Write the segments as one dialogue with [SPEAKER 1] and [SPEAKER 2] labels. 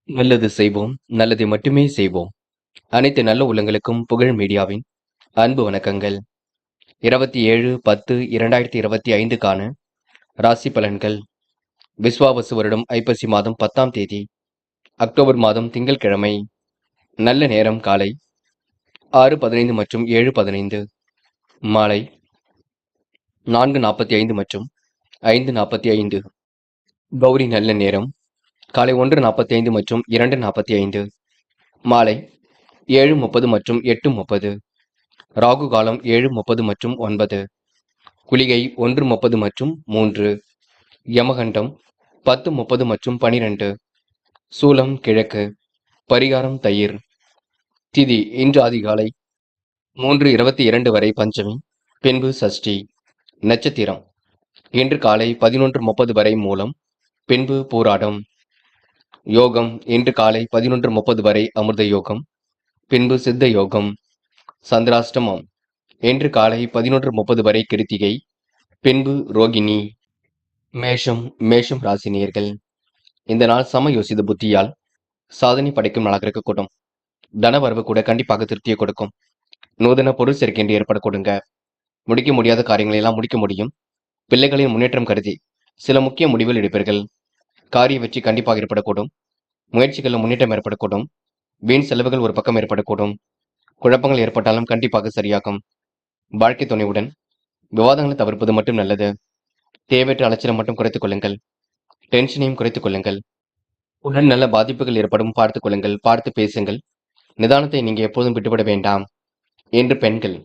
[SPEAKER 1] நல்லது செய்வோம், நல்லதை மட்டுமே செய்வோம். அனைத்து நல்ல உள்ளங்களுக்கும் புகழ் மீடியாவின் அன்பு வணக்கங்கள். 27/10/2025க்கான ராசி பலன்கள். விஸ்வாவசு வருடம் ஐப்பசி மாதம் 10ஆம் தேதி, அக்டோபர் மாதம் திங்கட்கிழமை. நல்ல நேரம் காலை 6:15 மற்றும் 7:15, மாலை 4:45 மற்றும் 5:45. கௌரி நல்ல நேரம் காலை 1:45 மற்றும் 2:45, மாலை 7:30 மற்றும் 8:30. ராகு காலம் 7:30 மற்றும் 9, குளிகை 1:30 மற்றும் 3, யமகண்டம் 10:30 மற்றும் 12, சூலம் கிழக்கு, பரிகாரம் தயிர். திதி இன்று அதிகாலை 3:22 வரை பஞ்சமி, பின்பு சஷ்டி. நட்சத்திரம் இன்று காலை 11:30 வரை மூலம், பின்பு பூராடம். யோகம் இன்று காலை 11:30 வரை அமிர்த யோகம், பின்பு சித்த யோகம். சந்திராஷ்டமம் இன்று காலை 11:30 வரை கிருத்திகை, பின்பு ரோகிணி. மேஷம் ராசி நேயர்கள். இந்த நாள் சமயோசித புத்தியால் சாதனை படைக்கும் நாளாக இருக்கக்கூடும். தனவரவு கூட கண்டிப்பாக திருப்தியை கொடுக்கும். நூதன பொருள் சேர்க்கை என்று ஏற்படக்கூடுங்க. முடிக்க முடியாத காரியங்களை எல்லாம் முடிக்க முடியும். பிள்ளைகளின் முன்னேற்றம் கருதி சில முக்கிய முடிவுகள் எடுப்பீர்கள். காரிய வெற்றி கண்டிப்பாக ஏற்படக்கூடும். முயற்சிகளில் முன்னேற்றம் ஏற்படக்கூடும். வீண் செலவுகள் ஒரு பக்கம் ஏற்படக்கூடும். குழப்பங்கள் ஏற்பட்டாலும் கண்டிப்பாக சரியாகும். வாழ்க்கை துணைவுடன் விவாதங்களை தவிர்ப்பது மட்டும் நல்லது. தேவையற்ற அலைச்சலை மட்டும் குறைத்துக் கொள்ளுங்கள். டென்ஷனையும் குறைத்துக் கொள்ளுங்கள். உடல் நல்ல பாதிப்புகள் ஏற்படும் பார்த்துக் கொள்ளுங்கள். பார்த்து பேசுங்கள். நிதானத்தை நீங்க எப்போதும் விட்டுவிட வேண்டாம். என்று பெண்கள்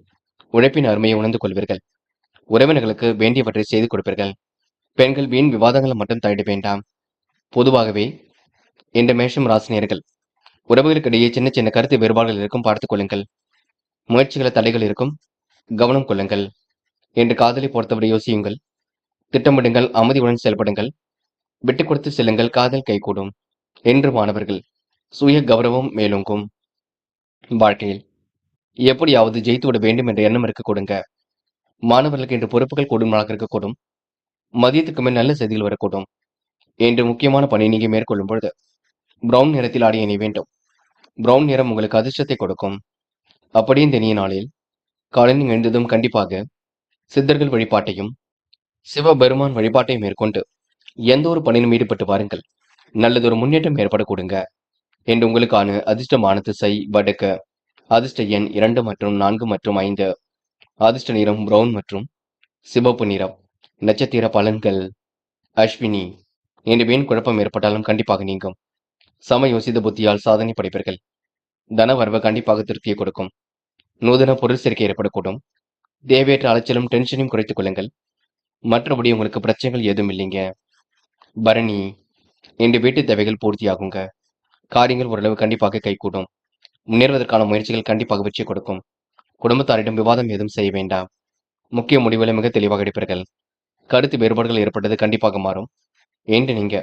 [SPEAKER 1] உழைப்பின் அருமையை உணர்ந்து கொள்வீர்கள். உறவினர்களுக்கு வேண்டியவற்றை செய்து கொடுப்பீர்கள். பெண்கள் வீண் விவாதங்களை மட்டும் தலையிட வேண்டாம். பொதுவாகவே இந்த மேஷம் ராசினியர்கள் உறவுகளுக்கிடையே சின்ன சின்ன கருத்து வேறுபாடுகள் இருக்கும், பார்த்துக் கொள்ளுங்கள். முயற்சிகள தடைகள் இருக்கும், கவனம் கொள்ளுங்கள். என்று காதலை பொறுத்தவரை யோசியுங்கள். திட்டமிடுங்கள், அமைதியுடன் செயல்படுங்கள். விட்டுக் கொடுத்து செல்லுங்கள், காதல் கைகூடும். என்று மாணவர்கள் சுய கௌரவம் மேலோங்கும். வாழ்க்கையில் எப்படியாவது ஜெயித்துவிட வேண்டும் என்ற எண்ணம் இருக்க கொடுங்க. மாணவர்களுக்கு இன்று பொறுப்புகள் கூடும் நாளாக இருக்கக்கூடும். மதியத்துக்கு மேல் நல்ல செய்திகள் வரக்கூடும். என்று முக்கியமான பணி நீங்க மேற்கொள்ளும் பொழுது பிரவுன் நிறத்தில் ஆடை அணிய வேண்டும். பிரவுன் நிறம் உங்களுக்கு அதிர்ஷ்டத்தை கொடுக்கும். அப்படியே இந்த இனிய நாளில் காலையில் எழுந்ததும் கண்டிப்பாக சித்தர்கள் வழிபாட்டையும் சிவபெருமான் வழிபாட்டையும் மேற்கொண்டு எந்த ஒரு பணியிலும் ஈடுபட்டு பாருங்கள். நல்லதொரு முன்னேற்றம் ஏற்படக்கூடுங்க. என்று உங்களுக்கான அதிர்ஷ்டமான திசை வடக்கு. அதிர்ஷ்ட எண் 2 மற்றும் 4 மற்றும் 5. அதிர்ஷ்ட நிறம் பிரவுன் மற்றும் சிவப்பு நிறம். நட்சத்திர பலன்கள். அஸ்வினி. இன்று வீண் குழப்பம் ஏற்பட்டாலும் கண்டிப்பாக நீங்கும். சமயோசித புத்தியால் சாதனை படைப்பீர்கள். தனவரவு கண்டிப்பாக திருப்தியை கொடுக்கும். நூதன பொருள் சேர்க்கை ஏற்படக்கூடும். தேவையற்ற அலைச்சலும் டென்ஷனையும் குறைத்துக் கொள்ளுங்கள். மற்றபடி உங்களுக்கு பிரச்சனைகள் ஏதும் இல்லைங்க. பரணி. இன்று வீட்டு தேவைகள் பூர்த்தியாகுங்க. காரியங்கள் ஓரளவு கண்டிப்பாக கைகூடும். முன்னேறுவதற்கான முயற்சிகள் கண்டிப்பாக வெற்றி கொடுக்கும். குடும்பத்தாரிடம் விவாதம் ஏதும் செய்ய வேண்டாம். முக்கிய முடிவுகளை மிக தெளிவாக எடுப்பீர்கள். கருத்து வேறுபாடுகள் ஏற்பட்டது கண்டிப்பாக மாறும். என்று நீங்க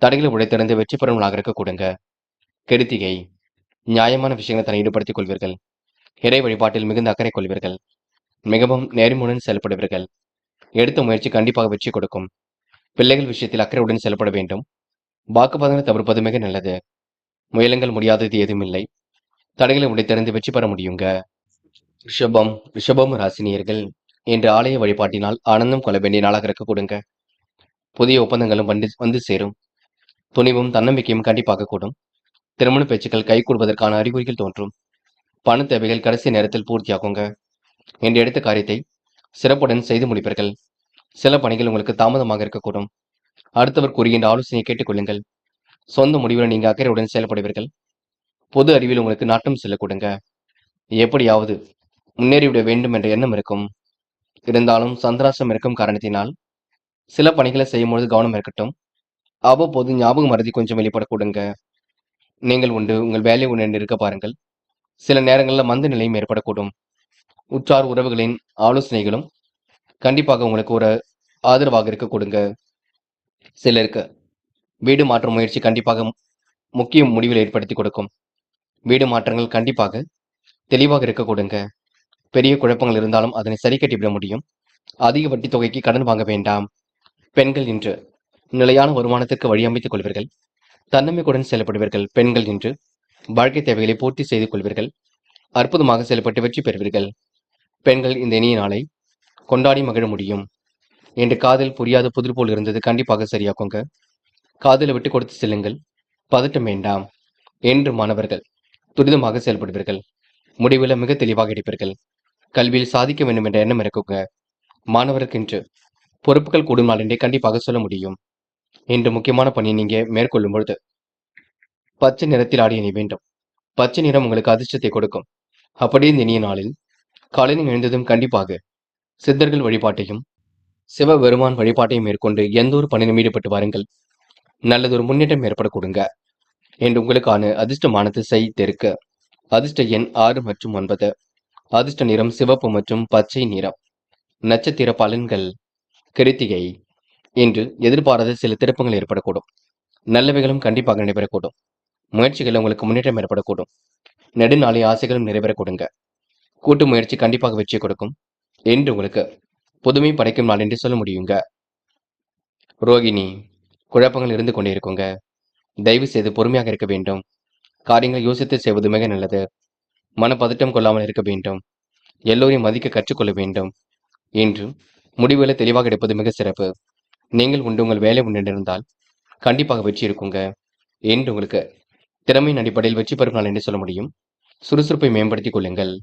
[SPEAKER 1] தடைகளை உடைத்திறந்து வெற்றி பெறும் நாளாக இருக்க கொடுங்க. கிருத்திகை. நியாயமான விஷயங்களை தன்னை ஈடுபடுத்திக் கொள்வீர்கள். இறை வழிபாட்டில் மிகுந்த அக்கறை கொள்வீர்கள். மிகவும் நேர்மையுடன் செயல்படுவீர்கள். எடுத்த முயற்சி கண்டிப்பாக வெற்றி கொடுக்கும். பிள்ளைகள் விஷயத்தில் அக்கறையுடன் செயல்பட வேண்டும். வாக்குவாதங்களை தவிர்ப்பது மிக நல்லது. முயலுங்கள், முடியாதது ஏதும் இல்லை. தடைகளை உடைத்திறந்து வெற்றி பெற முடியுங்க. ரிஷபம் ராசினியர்கள் இன்று ஆலய வழிபாட்டினால் ஆனந்தம் கொள்ள வேண்டிய நாளாக இருக்க கொடுங்க. புதிய ஒப்பந்தங்களும் வந்து சேரும். துணிவும் தன்னம்பிக்கையும் கண்டிப்பாக கூடும். திருமண பேச்சுக்கள் கைகூடுவதற்கான அறிகுறிகள் தோன்றும். பண தேவைகள் கடைசி நேரத்தில் பூர்த்தியாகுங்க. என்று எடுத்த காரியத்தை சிறப்புடன் செய்து முடிப்பீர்கள். சில பணிகள் உங்களுக்கு தாமதமாக இருக்கக்கூடும். அடுத்தவர் கூறுகின்ற ஆலோசனையை கேட்டுக்கொள்ளுங்கள். சொந்த முடிவில் நீங்க அக்கறையுடன் செயல்படுவீர்கள். பொது அறிவில் உங்களுக்கு நாட்டம் செல்ல கொடுங்க. எப்படியாவது முன்னேறிவிட வேண்டும் என்ற எண்ணம் இருக்கும். இருந்தாலும் சந்திராஷ்டம் இருக்கும் காரணத்தினால் சில பணிகளை செய்யும்போது கவனம் இருக்கட்டும். அவ்வப்போது ஞாபக மறதி கொஞ்சம் வெளிப்படக்கூடுங்க. நீங்கள் உண்டு, உங்கள் வேலை உண்டு இருக்க பாருங்கள். சில நேரங்களில் மந்த நிலையும் ஏற்படக்கூடும். உற்றார் உறவுகளின் ஆலோசனைகளும் கண்டிப்பாக உங்களுக்கு ஒரு ஆதரவாக இருக்க கொடுங்க. சிலருக்கு வீடு மாற்றும் முயற்சி கண்டிப்பாக முக்கிய முடிவில் ஏற்படுத்தி கொடுக்கும். வீடு மாற்றங்கள் கண்டிப்பாக தெளிவாக இருக்க கொடுங்க. பெரிய குழப்பங்கள் இருந்தாலும் அதனை சரி கட்டிவிட முடியும். அதிக வட்டி தொகைக்கு கடன் வாங்க வேண்டாம். பெண்கள் இன்று நிலையான வருமானத்திற்கு வழி அமைத்துக் கொள்வீர்கள். தன்னம்பிக்கையுடன் செயல்படுவீர்கள். பெண்கள் இன்று வாழ்க்கை தேவைகளை பூர்த்தி செய்து கொள்வீர்கள். அற்புதமாக செயல்பட்டு வெற்றி பெறுவீர்கள். பெண்கள் இந்த இனிய நாளை கொண்டாடி மகிழ முடியும். என்று காதல் புரியாத புதிர் போல் இருந்தது கண்டிப்பாக சரியாக்குங்க. காதலை விட்டு கொடுத்து செல்லுங்கள். பதட்டம் வேண்டாம். என்று மாணவர்கள் துரிதமாக செயல்படுவீர்கள். முடிவில் மிக தெளிவாக எடுப்பீர்கள். கல்வியில் சாதிக்க வேண்டும் என்ற எண்ணம் இருக்குங்க. மாணவருக்கு இன்று பொறுப்புகள் கூடும் நாள் என்றே கண்டிப்பாக சொல்ல முடியும். இன்று முக்கியமான பணியை நீங்க மேற்கொள்ளும் பொழுது பச்சை நிறத்தில் ஆடை அணி வேண்டும். பச்சை நிறம் உங்களுக்கு அதிர்ஷ்டத்தை கொடுக்கும். அப்படியே இந்த இனிய நாளில் காலையில் எழுந்ததும் கண்டிப்பாக சித்தர்கள் வழிபாட்டையும் சிவபெருமான் வழிபாட்டையும் மேற்கொண்டு எந்த ஒரு பணியிலும் ஈடுபட்டு வாருங்கள். நல்லதொரு முன்னேற்றம் ஏற்பட கொடுங்க. என்று உங்களுக்கான அதிர்ஷ்டமான திசை தெற்கு. அதிர்ஷ்ட எண் 6 மற்றும் 9. அதிர்ஷ்ட நிறம் சிவப்பு மற்றும் பச்சை நிறம். நட்சத்திர பலன்கள். கிருத்திகை. இன்று எதிர்பாராத சில திருப்பங்கள் ஏற்படக்கூடும். நல்லவைகளும் கண்டிப்பாக நடைபெறக்கூடும். முயற்சிகள் உங்களுக்கு முன்னேற்றம் ஏற்படக்கூடும். நெடுநாளை ஆசைகளும் நிறைவேற கொடுங்க. கூட்டு முயற்சி கண்டிப்பாக வெற்றி கொடுக்கும். என்று உங்களுக்கு புதுமை படைக்கும் நாள் என்று சொல்ல முடியுங்க. ரோகிணி. குழப்பங்கள் இருந்து கொண்டே இருக்குங்க. தயவு செய்து பொறுமையாக இருக்க வேண்டும். காரியங்களை யோசித்து செய்வது மிக நல்லது. மனப்பதட்டம் கொள்ளாமல் இருக்க வேண்டும். எல்லோரையும் மதிக்க கற்றுக்கொள்ள வேண்டும். என்று முடிவுகளை தெளிவாக எடுப்பது மிக சிறப்பு. நீங்கள் உண்டு உங்கள் வேலை முன்னெடுந்தால் கண்டிப்பாக வெற்றி இருக்குங்க. என்று உங்களுக்கு திறமையின் அடிப்படையில் வெற்றி பெறும் நாள் என்று சொல்ல முடியும். சுறுசுறுப்பை மேம்படுத்திக் கொள்ளுங்கள்.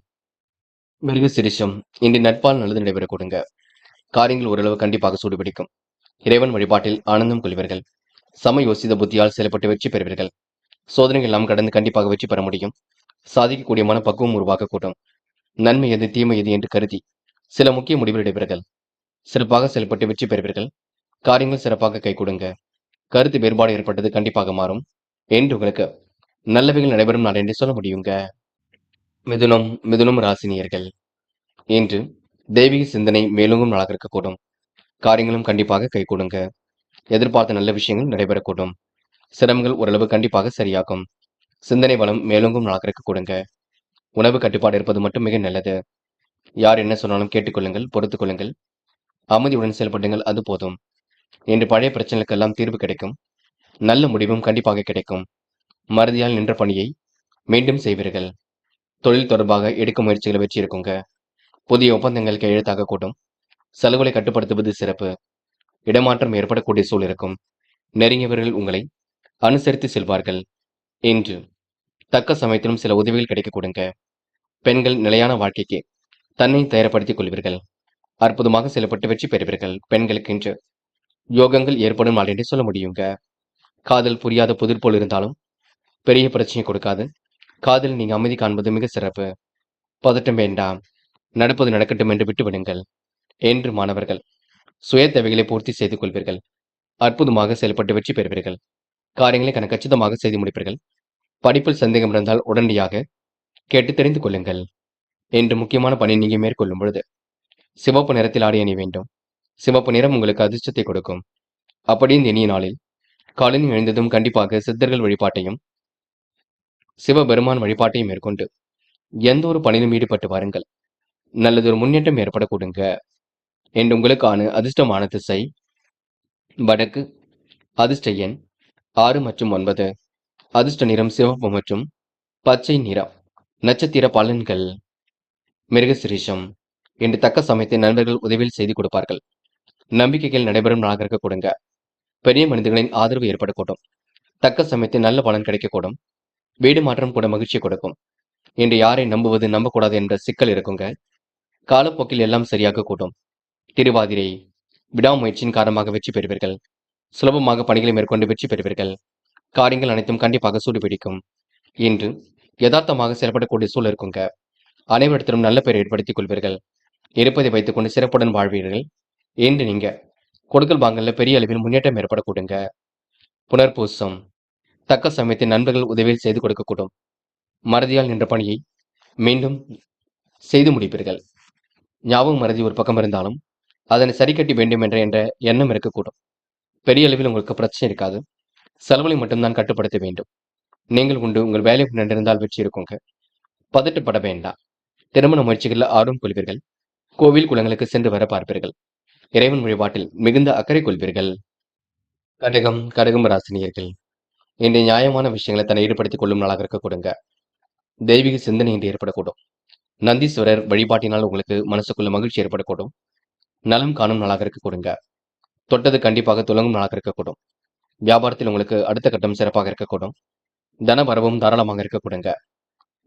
[SPEAKER 1] மிருக சிரிஷம். இன்று நட்பால் நல்லது நடைபெற கொடுங்க. காரியங்கள் ஓரளவு கண்டிப்பாக சூடுபிடிக்கும். இறைவன் வழிபாட்டில் ஆனந்தம் கொள்வீர்கள். சம யோசித புத்தியால் செயல்பட்டு வெற்றி பெறுவீர்கள். சோதனைகள் எல்லாம் கடந்து கண்டிப்பாக வெற்றி பெற முடியும். சாதிக்கக்கூடிய மனப்பக்குவம் உருவாக்கக்கூடும். நன்மை எது தீமை எது என்று கருதி சில முக்கிய முடிவுகள் எடுப்பீர்கள். சிறப்பாக செயல்பட்டு வெற்றி பெறுவீர்கள். காரியங்கள் சிறப்பாக கை கொடுங்க. கருத்து வேறுபாடு ஏற்பட்டது கண்டிப்பாக மாறும். என்று உங்களுக்கு நல்லவைகள் நடைபெறும் நாள் என்று சொல்ல முடியுங்க. மிதுனம் ராசினியர்கள். இன்று தெய்வீக சிந்தனை மேலோங்கும் நாளாக இருக்கக்கூடும். காரியங்களும் கண்டிப்பாக கை கொடுங்க. எதிர்பார்த்த நல்ல விஷயங்கள் நடைபெறக்கூடும். சிரமங்கள் ஓரளவு கண்டிப்பாக சரியாகும். சிந்தனை வளம் மேலோங்கும் நாளாக இருக்க கொடுங்க. உணவு கட்டுப்பாடு இருப்பது மட்டும் மிக நல்லது. யார் என்ன சொன்னாலும் கேட்டுக்கொள்ளுங்கள், பொறுத்துக் கொள்ளுங்கள். அமைதியுடன் செயல்படுங்கள், அது போதும். இன்று பழைய பிரச்சனைகளுக்கெல்லாம் தீர்வு கிடைக்கும். நல்ல முடிவும் கண்டிப்பாக கிடைக்கும். மறதியால் நின்ற பணியை மீண்டும் செய்வீர்கள். தொழில் தொடர்பாக எடுக்கும் முயற்சிகளை வெற்றி இருக்குங்க. புதிய ஒப்பந்தங்கள் கையெழுத்தாக கூடும். செலவுகளை கட்டுப்படுத்துவது சிறப்பு. இடமாற்றம் ஏற்படக்கூடிய சூழல் இருக்கும். நெருங்கியவர்கள் உங்களை அனுசரித்து செல்வார்கள். இன்று தக்க சமயத்திலும் சில உதவிகள் கிடைக்க கொடுங்க. பெண்கள் நிலையான வாழ்க்கைக்கு தன்னை தயார்படுத்திக் கொள்வீர்கள். அற்புதமாக செயல்பட்டு வெற்றி பெறுவீர்கள். பெண்களுக்கு இன்று யோகங்கள் ஏற்படும் நாள் என்று சொல்ல முடியுங்க. காதல் புரியாத புதிர் போல் இருந்தாலும் பெரிய பிரச்சனை கொடுக்காது. காதல் நீங்க அமைதி காண்பது மிக சிறப்பு. பதட்டம் வேண்டாம். நடப்பது நடக்கட்டும் என்று விட்டுவிடுங்கள். என்று மாணவர்கள் சுய தேவைகளை பூர்த்தி செய்து கொள்வீர்கள். அற்புதமாக செயல்பட்டு வெற்றி பெறுவீர்கள். காரியங்களை கச்சிதமாக செய்து முடிப்பீர்கள். படிப்பில் சந்தேகம் இருந்தால் உடனடியாக கேட்டு தெரிந்து கொள்ளுங்கள். என்று முக்கியமான பணி நீங்க மேற்கொள்ளும் பொழுது சிவப்பு நிறத்தில் ஆடை அணி வேண்டும். சிவப்பு நிறம் உங்களுக்கு அதிர்ஷ்டத்தை கொடுக்கும். அப்படி இந்த இனிய நாளில் காலையில் எழுந்ததும் கண்டிப்பாக சித்தர்கள் வழிபாட்டையும் சிவபெருமான் வழிபாட்டையும் மேற்கொண்டு எந்த ஒரு பணியிலும் ஈடுபட்டு வாருங்கள். நல்லதொரு முன்னேற்றம் ஏற்பட கொடுங்க. என்று உங்களுக்கான அதிர்ஷ்டமான திசை வடக்கு. அதிர்ஷ்ட எண் 6 மற்றும் 9. அதிர்ஷ்ட நிறம் சிவப்பு மற்றும் பச்சை நிறம். நட்சத்திர பலன்கள். மிருகசிரீஷம். என்று தக்க சமயத்தை நண்பர்கள் உதவியில் செய்து கொடுப்பார்கள். நம்பிக்கைகள் நடைபெறும் நாளாக இருக்க கொடுங்க. பெரிய மனிதர்களின் ஆதரவு ஏற்படக்கூடும். தக்க சமயத்தில் நல்ல பலன் கிடைக்கக்கூடும். வீடு மாற்றம் கூட மகிழ்ச்சி கொடுக்கும். இன்று யாரை நம்புவது நம்பக்கூடாது என்ற சிக்கல் இருக்குங்க. காலப்போக்கில் எல்லாம் சரியாக கூடும். திருவாதிரை. விடாமுயற்சியின் காரணமாக வெற்றி பெறுவீர்கள். சுலபமாக பணிகளை மேற்கொண்டு வெற்றி பெறுவீர்கள். காரியங்கள் அனைத்தும் கண்டிப்பாக சூடுபிடிக்கும். இன்று யதார்த்தமாக செயல்படக்கூடிய சூழல் இருக்குங்க. அனைவரிடத்திலும் நல்ல பெயர் ஏற்படுத்திக் கொள்வீர்கள். இருப்பதை வைத்துக் கொண்டு சிறப்புடன் வாழ்வீர்கள். என்று நீங்க கொடுக்கல் வாங்கல பெரிய அளவில் முன்னேற்றம் ஏற்பட கொடுங்க. புனர்பூசம். தக்க சமயத்தில் நண்பர்கள் உதவியில் செய்து கொடுக்கக்கூடும். மறதியால் நின்ற பணியை மீண்டும் செய்து முடிப்பீர்கள். ஞாபகம் மறதி ஒரு பக்கம் இருந்தாலும் அதனை சரி கட்டி வேண்டும் என்ற எண்ணம் இருக்கக்கூடும். பெரிய அளவில் உங்களுக்கு பிரச்சனை இருக்காது. செலவுகளை மட்டும்தான் கட்டுப்படுத்த வேண்டும். நீங்கள் உண்டு உங்கள் வேலை நின்றிருந்தால் வெற்றி இருக்குங்க. பதட்டப்பட வேண்டாம். திருமண முயற்சிகளில் ஆர்வம் கொள்வீர்கள். கோவில் குளங்களுக்கு சென்று வர பார்ப்பீர்கள். இறைவன் வழிபாட்டில் மிகுந்த அக்கறை கொள்வீர்கள். கடகம் ராசினியர்கள். இன்றைய நியாயமான விஷயங்களை தன்னை ஈடுபடுத்திக் கொள்ளும் நாளாக இருக்க கொடுங்க. தெய்வீக சிந்தனை இன்று ஏற்படக்கூடும். நந்தீஸ்வரர் வழிபாட்டினால் உங்களுக்கு மனசுக்குள்ள மகிழ்ச்சி ஏற்படக்கூடும். நலம் காணும் நாளாக இருக்க கொடுங்க. தொட்டது கண்டிப்பாக துலங்கும் நாளாக இருக்கக்கூடும். வியாபாரத்தில் உங்களுக்கு அடுத்த கட்டம் சிறப்பாக இருக்கக்கூடும். தன வரவும் தாராளமாக இருக்க கொடுங்க.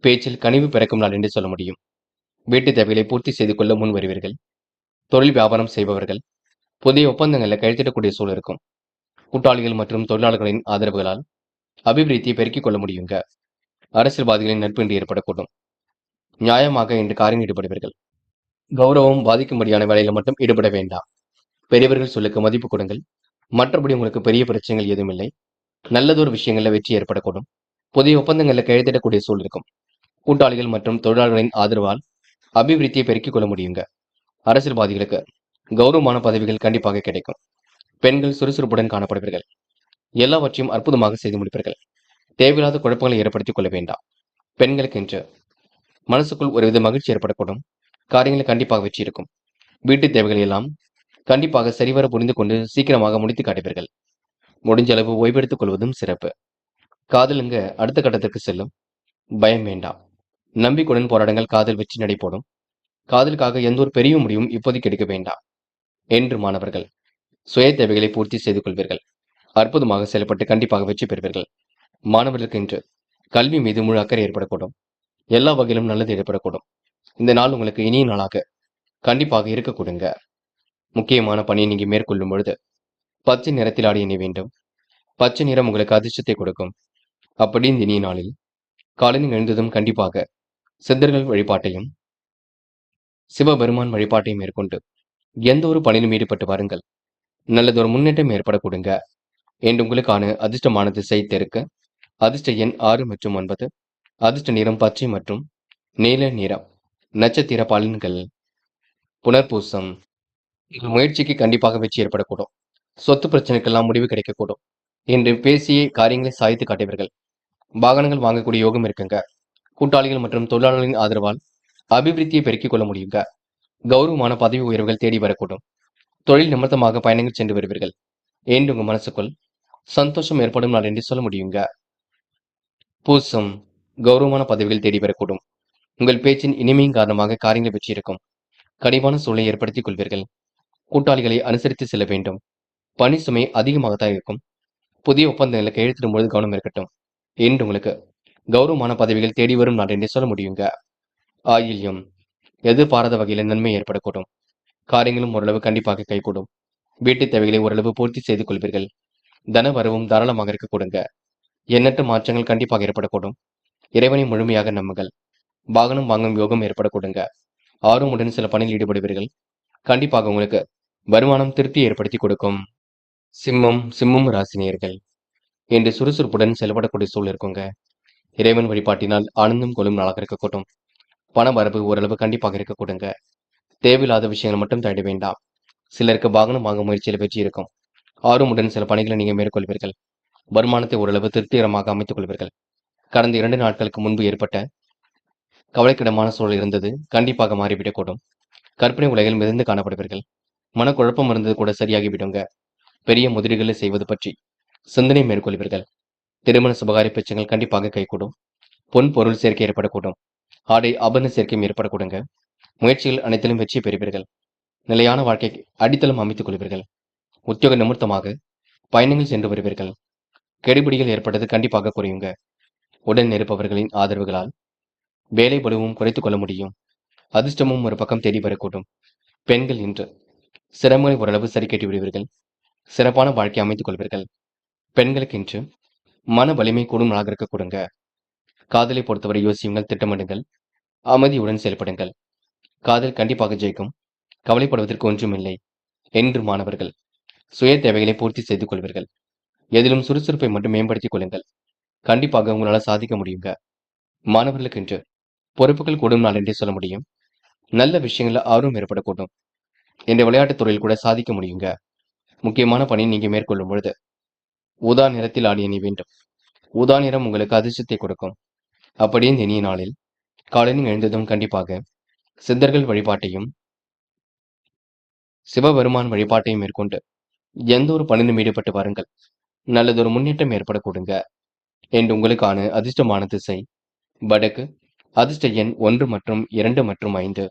[SPEAKER 1] பேச்சில் கனிவு பிறக்கும் நாள் என்று சொல்ல முடியும். வீட்டு தேவைகளை பூர்த்தி செய்து கொள்ள முன் வருவீர்கள். தொழில் வியாபாரம் செய்பவர்கள் புதிய ஒப்பந்தங்களில் கையெழுத்திடக்கூடிய சூழல் இருக்கும். கூட்டாளிகள் மற்றும் தொழிலாளர்களின் ஆதரவுகளால் அபிவிருத்தியை பெருக்கிக் கொள்ள முடியுங்க. அரசியல்வாதிகளின் நட்பு இன்று ஏற்படக்கூடும். நியாயமாக இன்று காரியம் ஈடுபடுவீர்கள். கௌரவம் பாதிக்கும்படியான வேலையில் மட்டும் ஈடுபட வேண்டாம். பெரியவர்கள் சொல்லுக்கு மதிப்பு கொடுங்கள். மற்றபடி உங்களுக்கு பெரிய பிரச்சனைகள் எதுவும் இல்லை. நல்லதொரு விஷயங்களில் வெற்றி ஏற்படக்கூடும். புதிய ஒப்பந்தங்களில் கையெழுத்திடக்கூடிய சூழல் இருக்கும். கூட்டாளிகள் மற்றும் தொழிலாளர்களின் ஆதரவால் அபிவிருத்தியை பெருக்கிக் கொள்ள முடியுங்க. அரசியல்வாதிகளுக்கு கௌரவமான பதவிகள் கண்டிப்பாக கிடைக்கும். பெண்கள் சுறுசுறுப்புடன் காணப்படுவீர்கள். எல்லாவற்றையும் அற்புதமாக செய்து முடிப்பீர்கள். தேவையில்லாத குழப்பங்களை ஏற்படுத்திக் கொள்ள வேண்டாம். பெண்களுக்கு இன்று மனசுக்குள் ஒருவித மகிழ்ச்சி ஏற்படக்கூடும். காரியங்களில் கண்டிப்பாக வெற்றி இருக்கும். வீட்டு தேவைகள் எல்லாம் கண்டிப்பாக சரிவர புரிந்து கொண்டு சீக்கிரமாக முடித்து காட்டுவீர்கள். முடிஞ்ச அளவு ஓய்வெடுத்துக் கொள்வதும் சிறப்பு. காதலுங்க அடுத்த கட்டத்திற்கு செல்லும். பயம் வேண்டாம். நம்பிக்கையுடன் போராடுங்கள். காதல் வெற்றி நடை போடும். காதலுக்காக எந்த ஒரு பெரிய முடிவும் இப்போதைக்கு எடுக்க வேண்டாம். என்று மாணவர்கள் சுய தேவைகளை பூர்த்தி செய்து கொள்வீர்கள். அற்புதமாக செயல்பட்டு கண்டிப்பாக வெற்றி பெறுவீர்கள். மாணவர்களுக்கு இன்று கல்வி மீது முழு அக்கறை ஏற்படக்கூடும். எல்லா வகையிலும் நல்லது ஏற்படக்கூடும். இந்த நாள் உங்களுக்கு இனிய நாளாக கண்டிப்பாக இருக்க கொடுங்க. முக்கியமான பணியை நீங்க மேற்கொள்ளும் பொழுது பச்சை நிறத்தில் ஆடி அணிய வேண்டும். பச்சை நிறம் உங்களுக்கு அதிர்ஷ்டத்தை கொடுக்கும். அப்படி இந்த இனிய நாளில் காலையில் எழுந்ததும் கண்டிப்பாக சித்தர்கள் வழிபாட்டையும் சிவபெருமான் வழிபாட்டையும் மேற்கொண்டு எந்த ஒரு பணியிலும் ஈடுபட்டு வாருங்கள். நல்லதொரு முன்னேற்றம் ஏற்பட கொடுங்க. என்று உங்களுக்கான அதிர்ஷ்டமான திசை தெற்கு. அதிர்ஷ்ட எண் 6 மற்றும் 9. அதிர்ஷ்ட நிறம் பச்சை மற்றும் நீல நிறம். நட்சத்திர பலன்கள் புனர்பூசம். உங்கள் முயற்சிக்கு கண்டிப்பாக வெற்றி ஏற்படக்கூடும். சொத்து பிரச்சனைக்கெல்லாம் முடிவு கிடைக்கக்கூடும். என்று பேசிய காரியங்களை சாதித்து காட்டுவீர்கள். வாகனங்கள் வாங்கக்கூடிய யோகம் இருக்குங்க. கூட்டாளிகள் மற்றும் தொழிலாளர்களின் ஆதரவால் அபிவிருத்தியை பெருக்கிக் கொள்ள முடியுங்க. கௌரவமான பதவி உயர்வுகள் தேடி வரக்கூடும். தொழில் நிமித்தமாக பயணங்கள் சென்று வருவீர்கள். என்று உங்க மனசுக்குள் சந்தோஷம் ஏற்படும் நாள் என்று சொல்ல முடியுங்க. பூசம். கௌரவமான பதவிகள் தேடி வரக்கூடும். உங்கள் பேச்சின் இனிமையின் காரணமாக காரியங்கள் வெற்றி இருக்கும். கனிவான சூழலை ஏற்படுத்திக் கொள்வீர்கள். கூட்டாளிகளை அனுசரித்து செல்ல வேண்டும். பணி சுமை அதிகமாகத்தான் இருக்கும். புதிய ஒப்பந்தங்களை கையெழுத்திடும் பொழுது கவனம் இருக்கட்டும். என்று உங்களுக்கு கௌரவமான பதவிகள் தேடி வரும் நாள் என்று சொல்ல முடியுங்க. ஆயில்யம். எதிர்பாராத வகையில நன்மை ஏற்படக்கூடும். காரியங்களும் ஓரளவு கண்டிப்பாக கைகூடும். வீட்டு தேவைகளை ஓரளவு பூர்த்தி செய்து கொள்வீர்கள். தன வரவும் தாராளமாக இருக்க கொடுங்க. எண்ணற்ற மாற்றங்கள் கண்டிப்பாக ஏற்படக்கூடும். இறைவனை முழுமையாக நம்புங்கள். வாகனம் வாங்கும் யோகம் ஏற்படக்கூடுங்க. ஆர்வமுடன் சில பணியில் ஈடுபடுவீர்கள். கண்டிப்பாக உங்களுக்கு வருமானம் திருப்தி ஏற்படுத்தி கொடுக்கும். சிம்மம் ராசினியர்கள் என்று சுறுசுறுப்புடன் செயல்படக்கூடிய சூழல் இருக்குங்க. இறைவன் வழிபாட்டினால் ஆனந்தம் கொள்ளும் நாளாக இருக்கக்கூடும். பண வரவு ஓரளவு கண்டிப்பாக இருக்க கொடுங்க. தேவையில்லாத விஷயங்கள் மட்டும் தேட வேண்டாம். சிலருக்கு வாகனம் வாங்கும் முயற்சியில் வெற்றி இருக்கும். ஆர்வமுடன் சில பணிகளை நீங்க மேற்கொள்வீர்கள். வருமானத்தை ஓரளவு திருப்திகரமாக அமைத்துக் கொள்வீர்கள். கடந்த 2 நாட்களுக்கு முன்பு ஏற்பட்ட கவலைக்கிடமான சூழல் இருந்தது கண்டிப்பாக மாறிவிடக்கூடும். கற்பனை உலகில் மிதந்து காணப்படுவீர்கள். மனக்குழப்பம் இருந்தது கூட சரியாகிவிடுங்க. பெரிய முதலீடுகளை செய்வது பற்றி சிந்தனை மேற்கொள்வீர்கள். திருமண சுபகாரிய பிரச்சனைகள் கண்டிப்பாக கைகூடும். பொன் பொருள் சேர்க்கை ஏற்படக்கூடும். ஆடை ஆபரண சேர்க்கையும் ஏற்படக்கூடுங்க. முயற்சிகள் அனைத்திலும் வெற்றி பெறுவீர்கள். நிலையான வாழ்க்கைக்கு அடித்தளம் அமைத்துக் கொள்வீர்கள். உத்தியோக நிமித்தமாக பயணங்கள் சென்று வருவீர்கள். கெடுபிடிகள் ஏற்பட்டது கண்டிப்பாக குறையுங்க. உடன் இருப்பவர்களின் ஆதரவுகளால் வேலை பளுவும் குறைத்துக் கொள்ள முடியும். அதிர்ஷ்டமும் ஒரு பக்கம் தேடி வரக்கூடும். பெண்கள் இன்று சிரமங்களை ஓரளவு சரி கட்டி விடுவீர்கள். சிறப்பான வாழ்க்கை அமைத்துக் கொள்வீர்கள். பெண்களுக்கு இன்று மன வலிமை கூடும் நாளாக இருக்க கொடுங்க. காதலை பொறுத்தவரை யோசியுங்கள், திட்டமிடுங்கள், அமைதியுடன் செயல்படுங்கள். காதல் கண்டிப்பாக ஜெயிக்கும். கவலைப்படுவதற்கு ஒன்றுமில்லை. என்று மாணவர்கள் சுய தேவைகளை பூர்த்தி செய்து கொள்வீர்கள். எதிலும் சுறுசுறுப்பை மட்டும் மேம்படுத்திக் கொள்ளுங்கள். கண்டிப்பாக உங்களால் சாதிக்க முடியுங்க. மாணவர்களுக்கு இன்று பொறுப்புகள் கூடும் நாள் என்றே சொல்ல முடியும். நல்ல விஷயங்கள்ல ஆர்வம் ஏற்படக்கூடும். இந்த விளையாட்டுத் துறையில் கூட சாதிக்க முடியுங்க. முக்கியமான பணியை நீங்க மேற்கொள்ளும் பொழுது ஊதா நிறத்தில் ஆடி அணி வேண்டும். ஊதா நிறம் உங்களுக்கு அதிர்ஷ்டத்தை கொடுக்கும். அப்படியே இந்த இனிய நாளில் காலையில் எழுந்ததும் கண்டிப்பாக சித்தர்கள் வழிபாட்டையும் சிவபெருமான் வழிபாட்டையும் மேற்கொண்டு எந்த ஒரு பணியிலும் ஈடுபட்டு வாருங்கள். நல்லதொரு முன்னேற்றம் ஏற்படக்கூடுங்க. என்று உங்களுக்கான அதிர்ஷ்டமான திசை வடக்கு. அதிர்ஷ்ட எண் 1 மற்றும் 2 மற்றும் 5.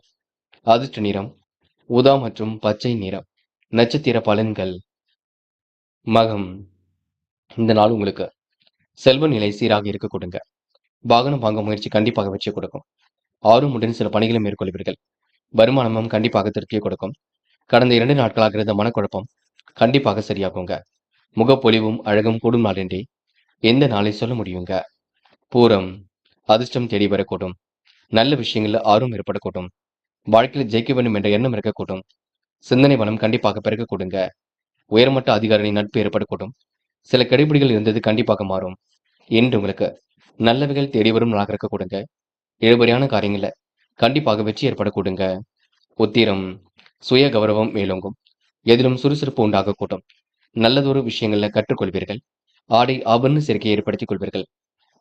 [SPEAKER 1] அதிர்ஷ்ட நிறம் ஊதா மற்றும் பச்சை நிறம். நட்சத்திர பலன்கள். மகம். இந்த நாள் உங்களுக்கு செல்வ நிலை சீராக இருக்க கொடுங்க. வாகனம் வாங்க முயற்சி கண்டிப்பாக வெற்றி கொடுக்கும். ஆர்வமுடன் சில பணிகளை மேற்கொள்வீர்கள். வருமானமும் கண்டிப்பாக திருப்தியை கொடுக்கும். கடந்த 2 நாட்களாக இருந்த மனக்குழப்பம் கண்டிப்பாக சரியாகுங்க. முகப்பொலிவும் அழகும் கூடும் நாள் என்றே எந்த நாளை சொல்ல முடியுங்க. பூரம். அதிர்ஷ்டம் தேடி வரக்கூடும். நல்ல விஷயங்கள்ல ஆர்வம் ஏற்படக்கூடும். வாழ்க்கையில் ஜெயிக்க வேண்டும் என்ற எண்ணம் இருக்கக்கூடும். சிந்தனை வளம் கண்டிப்பாக பெருகக்கூடுங்க. உயர்மட்ட அதிகாரிகளின் நட்பு ஏற்படக்கூடும். சில கெடுபிடிகள் இருந்தது கண்டிப்பாக மாறும். என்று உங்களுக்கு நல்லவைகள் தேடி வரும் நாளாக இருக்க கொடுங்க. இழுபறியான காரியங்கள கண்டிப்பாக வெற்றி ஏற்படக்கூடுங்க. உத்திரம். சுய கௌரவம் மேலோங்கும். எதிலும் சுறுசுறுப்பு உண்டாகக்கூடும். நல்லதொரு விஷயங்கள்ல கற்றுக்கொள்வீர்கள். ஆடை ஆபரண சேர்க்கையை ஏற்படுத்திக் கொள்வீர்கள்.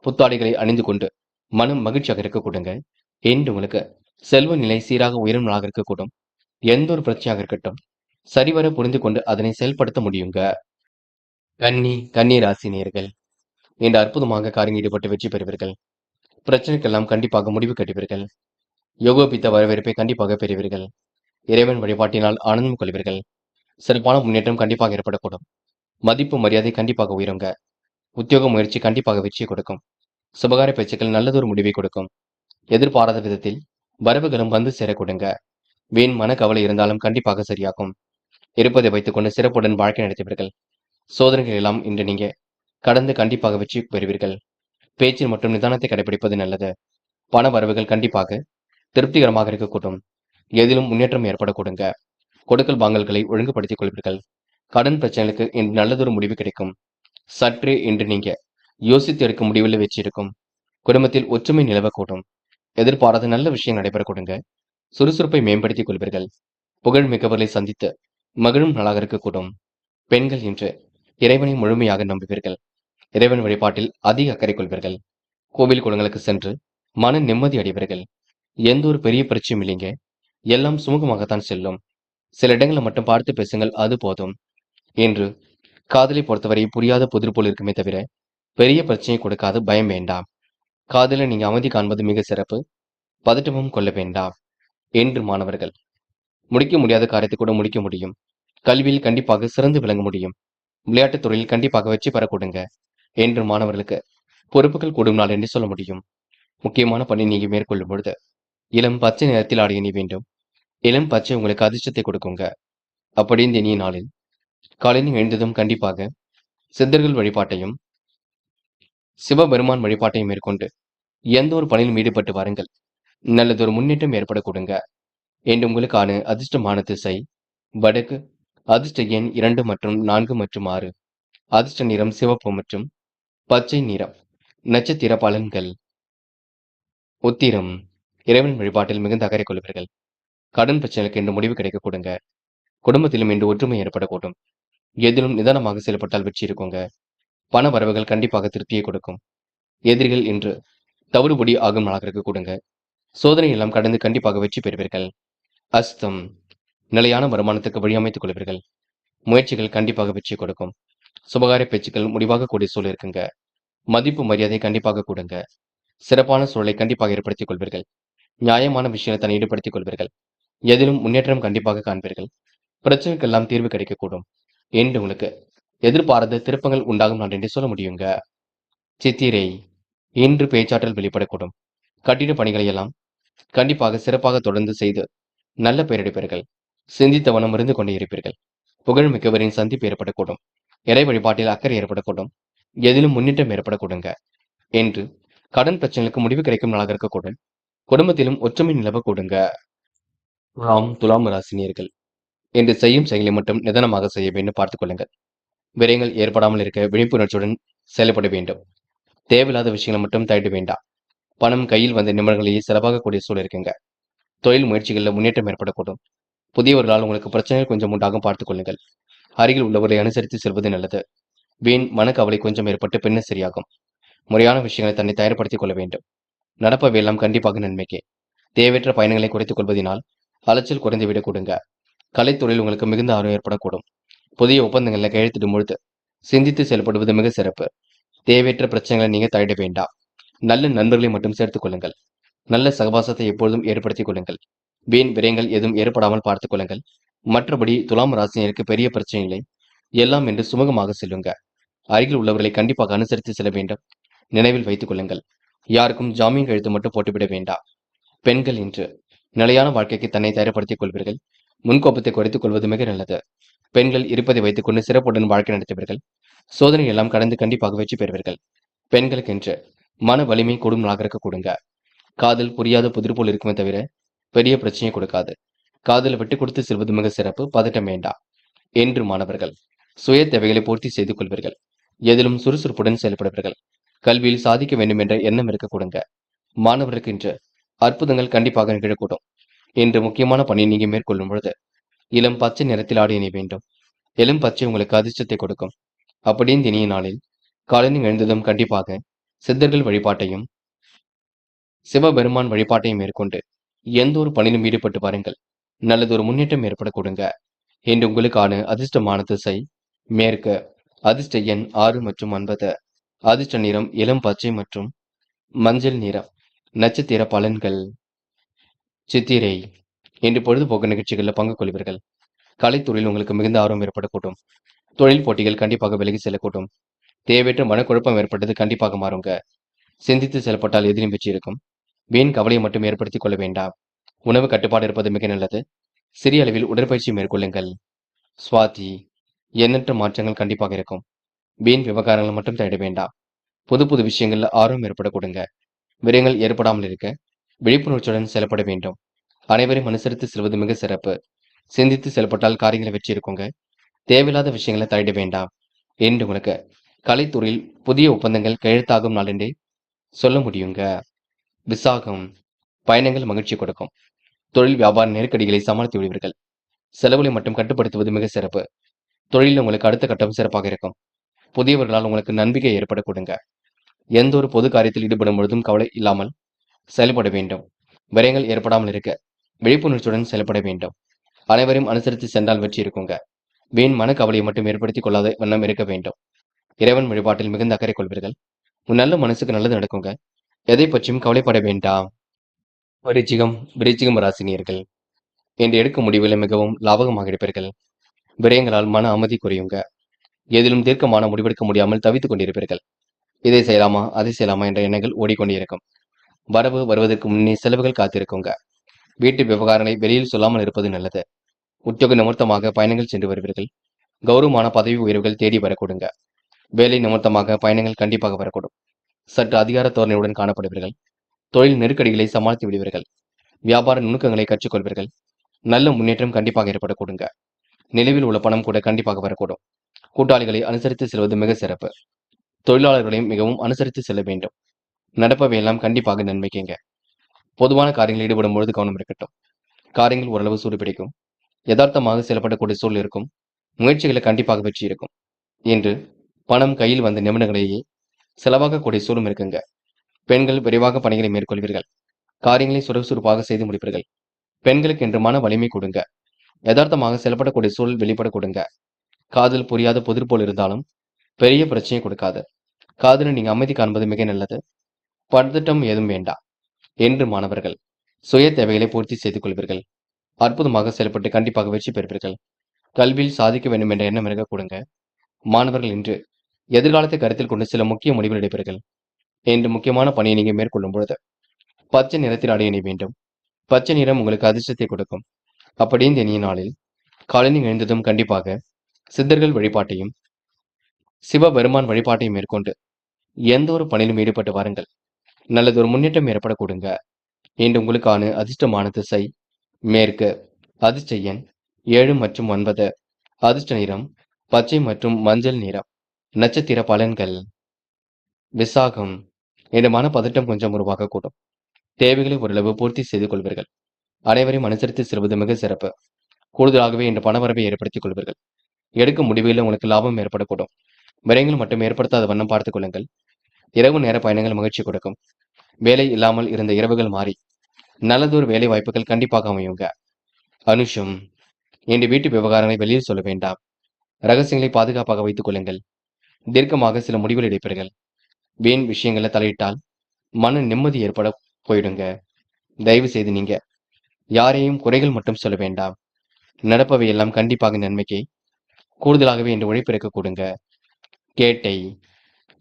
[SPEAKER 1] புத்தாடைகளை அணிந்து கொண்டு மனம் மகிழ்ச்சியாக இருக்கக்கூடுங்க. என்று உங்களுக்கு செல்வ நிலை சீராக உயரும் நாளாக இருக்கக்கூடும். எந்த ஒரு பிரச்சனையாக இருக்கட்டும் சரிவர புரிந்து கொண்டு அதனை செயல்படுத்த முடியுங்க. கன்னி ராசி நேயர்கள் இன்று அற்புதமாக காரியம் ஈடுபட்டு வெற்றி பெறுவீர்கள். பிரச்சனைக்கெல்லாம் கண்டிப்பாக முடிவு கட்டுவீர்கள். யோகோபித்த வரவேற்பை கண்டிப்பாக பெறுவீர்கள். இறைவன் வழிபாட்டினால் ஆனந்தம் கொள்வீர்கள். சிறப்பான முன்னேற்றம் கண்டிப்பாக ஏற்படக்கூடும். மதிப்பு மரியாதை கண்டிப்பாக உயருங்க. உத்தியோக முயற்சி கண்டிப்பாக வெற்றியை கொடுக்கும். சுபகார பேச்சுக்கள் நல்லதொரு முடிவை கொடுக்கும். எதிர்பாராத விதத்தில் வரவுகளும் வந்து சேரக்கூடுங்க. வீண் மனக்கவலை இருந்தாலும் கண்டிப்பாக சரியாகும். இருப்பதை வைத்துக் கொண்டு சிறப்புடன் வாழ்க்கை நடத்துவீர்கள். சோதனைகள் எல்லாம் இன்று நீங்க கடந்து கண்டிப்பாக வெற்றி பெறுவீர்கள். பேச்சில் மற்றும் நிதானத்தை கடைபிடிப்பது நல்லது. பண வரவுகள் கண்டிப்பாக திருப்திகரமாக இருக்கக்கூடும். எதிலும் முன்னேற்றம் ஏற்படக்கூடுங்க. கொடுக்கல் வாங்கல்களை ஒழுங்குபடுத்திக் கொள்வீர்கள். கடன் பிரச்சனைகளுக்கு இன்று நல்லதொரு முடிவு கிடைக்கும். சற்றே இன்று நீங்க யோசித்து எடுக்கும் முடிவில் வெற்றி இருக்கும். குடும்பத்தில் ஒற்றுமை நிலவக்கூடும். எதிர்பாராத நல்ல விஷயம் நடைபெறக்கூடுங்க. சுறுசுறுப்பை மேம்படுத்திக் கொள்வீர்கள். புகழ் மிக்கவர்களை சந்தித்து மகிழும் நாளாக இருக்கக்கூடும். பெண்கள் இன்று இறைவனை முழுமையாக நம்புவீர்கள். இறைவன் வழிபாட்டில் அதிக அக்கறை கொள்வீர்கள். கோவில் குளங்களுக்கு சென்று மன நிம்மதி அடைவீர்கள். எந்த ஒரு பெரிய பிரச்சனையும் இல்லைங்க. எல்லாம் சுமூகமாகத்தான் செல்லும். சில இடங்களை மட்டும் பார்த்து பேசுங்கள், அது போதும். என்று காதலை பொறுத்தவரை புரியாத புதிர் போல் இருக்குமே தவிர பெரிய பிரச்சனையை கொடுக்காது. பயம் வேண்டாம். காதலை நீங்க அமைதி காண்பது மிக சிறப்பு. பதட்டமும் கொள்ள வேண்டாம். என்று மாணவர்கள் முடிக்க முடியாத காரியத்தை கூட முடிக்க முடியும். கல்வியில் கண்டிப்பாக சிறந்து விளங்க முடியும். விளையாட்டுத் துறையில் கண்டிப்பாக வெற்றி பெறக்கூடுங்க. என்று மாணவர்களுக்கு பொறுப்புகள் கூடும் நாள் என்று சொல்ல முடியும். முக்கியமான பணி நீங்க மேற்கொள்ளும் பொழுது இளம் பச்சை நிறத்தில் ஆடை அணி வேண்டும். இளம் பச்சை உங்களுக்கு அதிர்ஷ்டத்தை கொடுக்குங்க. அப்படி இந்த இனிய நாளில் காலையில் எழுந்ததும் கண்டிப்பாக சித்தர்கள் வழிபாட்டையும் சிவபெருமான் வழிபாட்டையும் மேற்கொண்டு எந்த ஒரு பணியிலும் ஈடுபட்டு வாருங்கள். நல்லதொரு முன்னேற்றம் ஏற்படக்கூடுங்க. என்று உங்களுக்கான அதிர்ஷ்டமான திசை வடக்கு. அதிர்ஷ்ட எண் 2 மற்றும் 4 மற்றும் 6. அதிர்ஷ்ட நிறம் சிவப்பு மற்றும் பச்சை நிறம். நட்சத்திர பலன்கள். உத்திரம். இறைவன் வழிபாட்டில் மிகுந்த அக்கறை கொள்வீர்கள். கடன் பிரச்சனைகளுக்கு இன்று முடிவு கிடைக்க கொடுங்க. குடும்பத்திலும் இன்று ஒற்றுமை ஏற்படக்கூடும். எதிலும் நிதானமாக செயல்பட்டால் வெற்றி இருக்குங்க. பண வரவுகள் கண்டிப்பாக திருப்தியை கொடுக்கும். எதிரிகள் இன்று தவிடுபொடி ஆகும் நாளாக இருக்க கொடுங்க. சோதனை எல்லாம் கடந்து கண்டிப்பாக வெற்றி பெறுவீர்கள். அஸ்தம். நிலையான வருமானத்துக்கு வழியமைத்துக் கொள்வீர்கள். முயற்சிகள் கண்டிப்பாக வெற்றி கொடுக்கும். சுபகார பேச்சுக்கள் முடிவாக கூடிய சூழல் இருக்குங்க. மதிப்பு மரியாதை கண்டிப்பாக கொடுங்க. சிறப்பான சூழலை கண்டிப்பாக ஏற்படுத்திக் கொள்வீர்கள். நியாயமான விஷயங்களை தன்னை ஈடுபடுத்திக் கொள்வீர்கள். எதிலும் முன்னேற்றம் கண்டிப்பாக காண்பீர்கள். பிரச்சனைக்கெல்லாம் தீர்வு கிடைக்கக்கூடும். என்று உங்களுக்கு எதிர்பாராத திருப்பங்கள் உண்டாகும் நாள் என்று சொல்ல முடியுங்க. சித்திரை. இன்று பேச்சாற்றல் வெளிப்படக்கூடும். கட்டிட பணிகளை எல்லாம் கண்டிப்பாக சிறப்பாக தொடர்ந்து செய்து நல்ல பெயரெடுப்பீர்கள். சிந்தித்த வனம் இருந்து கொண்டே இருப்பீர்கள். புகழ் மிக்கவரின் சந்திப்பு ஏற்படக்கூடும். இறை வழிபாட்டில் அக்கறை ஏற்படக்கூடும். எதிலும் முன்னேற்றம் ஏற்படக்கூடுங்க. என்று கடன் பிரச்சனைகளுக்கு முடிவு கிடைக்கும் நாளாக இருக்கக்கூடும். குடும்பத்திலும் ஒற்றுமை நிலவக்கூடுங்க. துலாம் ராசினியர்கள் என்று செய்யும் செயலை மட்டும் நிதானமாக செய்ய வேண்டும். பார்த்துக் கொள்ளுங்கள். விரயங்கள் ஏற்படாமல் இருக்க விழிப்புணர்ச்சியுடன் செயல்பட வேண்டும். தேவையில்லாத விஷயங்களை மட்டும் தலையிட வேண்டாம். பணம் கையில் வந்த நிமிடங்களையே செலவாகக்கூடிய சூழல் இருக்குங்க. தொழில் முயற்சிகளில் முன்னேற்றம் ஏற்படக்கூடும். புதியவர்களால் உங்களுக்கு பிரச்சனைகள் கொஞ்சம் உண்டாகும். பார்த்துக் கொள்ளுங்கள். அருகில் உள்ளவர்களை அனுசரித்து செல்வது நல்லது. வீண் மனக்கவலை கொஞ்சம் ஏற்பட்டு பின்னர் சரியாகும். முறையான விஷயங்களை தன்னை தயார்படுத்திக் கொள்ள வேண்டும். நடப்பவையெல்லாம் கண்டிப்பாக நன்மைக்கே. தேவையற்ற பயணங்களை குறைத்துக் கொள்வதனால் அலைச்சல் குறைந்துவிடக் கொடுங்க. கலைத்துறையில் உங்களுக்கு மிகுந்த ஆர்வம் ஏற்படக்கூடும். புதிய ஒப்பந்தங்களில் கையெழுத்திடும் பொழுது சிந்தித்து செயல்படுவது மிக சிறப்பு. தேவையற்ற பிரச்சனைகளை நீங்க தலையிட வேண்டாம். நல்ல நண்பர்களை மட்டும் சேர்த்துக் கொள்ளுங்கள். நல்ல சகவாசத்தை எப்பொழுதும் ஏற்படுத்திக் கொள்ளுங்கள். வீண் விரயங்கள் எதுவும் ஏற்படாமல் பார்த்துக் கொள்ளுங்கள். மற்றபடி துலாம் ராசினியருக்கு பெரிய பிரச்சனை இல்லை. எல்லாம் என்று சுமூகமாக செல்லுங்க. அருகில் உள்ளவர்களை கண்டிப்பாக அனுசரித்து செல்ல வேண்டும். நினைவில் வைத்துக் கொள்ளுங்கள். யாருக்கும் ஜாமீன் கழுத்து மட்டும் போட்டுவிட வேண்டாம். பெண்கள் இன்று நிலையான வாழ்க்கைக்கு தன்னை தயார்படுத்திக் கொள்வீர்கள். முன்கோபத்தை குறைத்துக் கொள்வது மிக நல்லது. பெண்கள் இருப்பதை வைத்துக் கொண்டு சிறப்புடன் வாழ்க்கை நடத்துவீர்கள். சோதனை எல்லாம் கடந்து கண்டிப்பாக வெற்றி பெறுவீர்கள். பெண்களுக்கு என்று மன வலிமை கூடும் நாளாக இருக்க கொடுங்க. காதல் புரியாத புதிர் போல் இருக்குமே தவிர பெரிய பிரச்சனையை கொடுக்காது. காதலை விட்டுக் கொடுத்து செல்வது மிக சிறப்பு. பதட்டம் வேண்டாம். என்று மாணவர்கள் சுய தேவைகளை பூர்த்தி செய்து கொள்வீர்கள். எதிலும் சுறுசுறுப்புடன் செயல்படுவீர்கள். கல்வியில் சாதிக்க வேண்டும் என்ற எண்ணம் இருக்க கொடுங்க. மாணவர்களுக்கு இன்று அற்புதங்கள் கண்டிப்பாக நிகழக்கூடும். இன்று முக்கியமான பணி நீங்க மேற்கொள்ளும் பொழுது இளம் பச்சை நிறத்தில் ஆடை அணிய வேண்டும். இளம் பச்சை உங்களுக்கு அதிர்ஷ்டத்தை கொடுக்கும். அப்படியே இந்த இனிய நாளில் காலையில் எழுந்ததும் கண்டிப்பாக சித்தர்கள் வழிபாட்டையும் சிவபெருமான் வழிபாட்டையும் மேற்கொண்டு எந்த ஒரு பணியிலும் ஈடுபட்டு பாருங்கள். நல்லதொரு முன்னேற்றம் ஏற்பட கொடுங்க. இன்று உங்களுக்கான அதிர்ஷ்டமான திசை மேற்கு. அதிர்ஷ்ட எண் 6 மற்றும் 9. அதிர்ஷ்ட நிறம் இளம் பச்சை மற்றும் மஞ்சள் நிறம். நட்சத்திர பலன்கள். சித்திரை. இன்று பொழுதுபோக்கு நிகழ்ச்சிகளில் பங்கு கொள்வீர்கள். கலைத்துறையில் உங்களுக்கு மிகுந்த ஆர்வம் ஏற்படக்கூடும். தொழில் போட்டிகள் கண்டிப்பாக விலகி செல்லக்கூடும். தேவையற்ற மனக்குழப்பம் ஏற்பட்டது கண்டிப்பாக மாறுங்க. சிந்தித்து செயல்பட்டால் எதிரும் வெற்றி இருக்கும். வீண் கவலையை மட்டும் ஏற்படுத்திக் கொள்ள வேண்டாம். உணவு கட்டுப்பாடு இருப்பது மிக நல்லது. சிறிய அளவில் உடற்பயிற்சி மேற்கொள்ளுங்கள். சுவாதி. எண்ணற்ற மாற்றங்கள் கண்டிப்பாக இருக்கும். வீண் விவகாரங்கள் மட்டும் தேட வேண்டாம். புது புது விஷயங்கள்ல ஆர்வம் ஏற்பட கொடுங்க. விரயங்கள் ஏற்படாமல் இருக்க விழிப்புணர்ச்சியுடன் செயல்பட வேண்டும். அனைவரையும் அனுசரித்து செல்வது மிக சிறப்பு. சிந்தித்து செயல்பட்டால் காரியங்களை வெற்றி இருக்குங்க. தேவையில்லாத விஷயங்களை தலையிட வேண்டாம். என்று உங்களுக்கு கலைத்துறையில் புதிய ஒப்பந்தங்கள் கையெழுத்தாகும் நாள் என்றே சொல்ல முடியுங்க. விசாகம். பயணங்கள் மகிழ்ச்சி கொடுக்கும். தொழில் வியாபார நெருக்கடிகளை சமாளித்து விடுவீர்கள். செலவுகளை மட்டும் கட்டுப்படுத்துவது மிக சிறப்பு. தொழிலில் உங்களுக்கு அடுத்த கட்டம் சிறப்பாக இருக்கும். புதியவர்களால் உங்களுக்கு நம்பிக்கை ஏற்பட கொடுங்க. எந்த ஒரு பொது காரியத்தில் ஈடுபடும் பொழுதும் கவலை இல்லாமல் செயல்பட வேண்டும். விரயங்கள் ஏற்படாமல் இருக்க விழிப்புணர்ச்சியுடன் செயல்பட வேண்டும். அனைவரையும் அனுசரித்து சென்றால் வெற்றி இருக்குங்க. வீண் மன கவலையை மட்டும் ஏற்படுத்திக் கொள்ளாத வண்ணம் இருக்க வேண்டும். இறைவன் வழிபாட்டில் மிகுந்த அக்கறை கொள்வீர்கள். உன் நல்ல மனசுக்கு நல்லது நடக்குங்க. எதை பற்றியும் கவலைப்பட வேண்டாம். விருச்சிகம் ராசினியர்கள் என்று எடுக்கும் முடிவுகளை மிகவும் லாபகமாக எடுப்பீர்கள். விரயங்களால் மன அமைதி குறையுங்க. எதிலும் தீர்க்கமான முடிவெடுக்க முடியாமல் தவித்துக் கொண்டிருப்பீர்கள். இதை செய்யலாமா அதை செய்யலாமா என்ற எண்ணங்கள் ஓடிக்கொண்டே இருக்கும். வரவு வருவதற்கு முன்னே செலவுகள் காத்திருக்குங்க. வீட்டு விவகாரங்களை வெளியில் சொல்லாமல் இருப்பது நல்லது. உத்தியோக நிமித்தமாக பயணங்கள் சென்று வருவீர்கள். கௌரவமான பதவி உயர்வுகள் தேடி வரக்கூடுங்க. வேலை நிமித்தமாக பயணங்கள் கண்டிப்பாக வரக்கூடும். சற்று அதிகார தோரணையுடன் காணப்படுவீர்கள். தொழில் நெருக்கடிகளை சமாளித்து விடுவீர்கள். வியாபார நுணுக்கங்களை கற்றுக்கொள்வீர்கள். நல்ல முன்னேற்றம் கண்டிப்பாக ஏற்படக்கூடுங்க. நிலவில் உள்ள பணம் கூட கண்டிப்பாக வரக்கூடும். கூட்டாளிகளை அனுசரித்து செல்வது மிக சிறப்பு. தொழிலாளர்களையும் மிகவும் அனுசரித்து செல்ல வேண்டும். நடப்பவையெல்லாம் கண்டிப்பாக நன்மைக்குங்க. பொதுவான காரியங்களில் ஈடுபடும் பொழுது கவனம் இருக்கட்டும். காரியங்கள் ஓரளவு சூடு பிடிக்கும். யதார்த்தமாக செயல்படக்கூடிய சூழல் இருக்கும். முயற்சிகளை கண்டிப்பாக வெற்றி இருக்கும். இன்று பணம் கையில் வந்த நிமிடங்களையே செலவாகக்கூடிய சூழலும் இருக்குங்க. பெண்கள் விரைவாக பணிகளை மேற்கொள்வீர்கள். காரியங்களை சுறுசுறுப்பாக செய்து முடிப்பீர்கள். பெண்களுக்கு என்று மன வலிமை கொடுங்க. யதார்த்தமாக செயல்படக்கூடிய சூழல் வெளிப்பட கொடுங்க. காதல் புரியாத புதிர் போல் இருந்தாலும் பெரிய பிரச்சனையை கொடுக்காது. காதலில் நீங்க அமைதி காண்பது மிக நல்லது. பதட்டம் ஏதும் வேண்டாம். என்று மாணவர்கள் சுய தேவைகளை பூர்த்தி செய்து கொள்வீர்கள். அற்புதமாக செயல்பட்டு கண்டிப்பாக வெற்றி பெறுவீர்கள். கல்வியில் சாதிக்க வேண்டும் என்ற எண்ணம் இருக்க கொடுங்க. மாணவர்கள் இன்று எதிர்காலத்தை கருத்தில் கொண்டு சில முக்கிய முடிவுகள் எடுப்பீர்கள். என்று முக்கியமான பணியை நீங்க மேற்கொள்ளும் பொழுது பச்சை நிறத்தில் ஆடை அணிய வேண்டும். பச்சை நிறம் உங்களுக்கு அதிர்ஷ்டத்தை கொடுக்கும். அப்படி இந்த இனிய நாளில் காலையில் எழுந்ததும் கண்டிப்பாக சித்தர்கள் வழிபாட்டையும் சிவபெருமான் வழிபாட்டையும் மேற்கொண்டு எந்த ஒரு பணியிலும் ஈடுபட்டு வாருங்கள். நல்லதொரு முன்னேற்றம் ஏற்பட கொடுங்க. இன்று உங்களுக்கான அதிர்ஷ்டமான திசை மேற்கு. அதிர்ஷ்ட எண் 7 மற்றும் 9. அதிர்ஷ்ட நிறம் பச்சை மற்றும் மஞ்சள் நிறம். நட்சத்திர பலன்கள். விசாகம். இந்த மன பதட்டம் கொஞ்சம் உருவாகக்கூடும். தேவைகளை ஓரளவு பூர்த்தி செய்து கொள்வீர்கள். அனைவரையும் அனுசரித்து செல்வது மிக சிறப்பு. கூடுதலாகவே இந்த பணவரவை ஏற்படுத்திக் கொள்வீர்கள். எடுக்கும் முடிவுகளில் உங்களுக்கு லாபம் ஏற்படக்கூடும். விரயங்கள் மட்டும் ஏற்படுத்தாத வண்ணம் பார்த்துக் கொள்ளுங்கள். இரவு நேர பயணங்கள் மகிழ்ச்சி கொடுக்கும். வேலை இல்லாமல் இருந்த இரவுகள் மாறி நல்லதொரு வேலை வாய்ப்புகள் கண்டிப்பாக அமையுங்க. அனுஷம். இன்று வீட்டு விவகாரங்களை வெளியில் சொல்ல வேண்டாம். ரகசியங்களை பாதுகாப்பாக வைத்துக் கொள்ளுங்கள். தீர்க்கமாக சில முடிவுகள் எடுப்பீர்கள். வீண் விஷயங்களை தலையிட்டால் மன நிம்மதி ஏற்பட போயிடுங்க. தயவு செய்து நீங்க யாரையும் குறைகள் மட்டும் சொல்ல வேண்டாம். நடப்பவை எல்லாம் கண்டிப்பாக நன்மைக்கு கூடுதலாகவே என்று உழைப்பிறக்க கொடுங்க. கேட்டை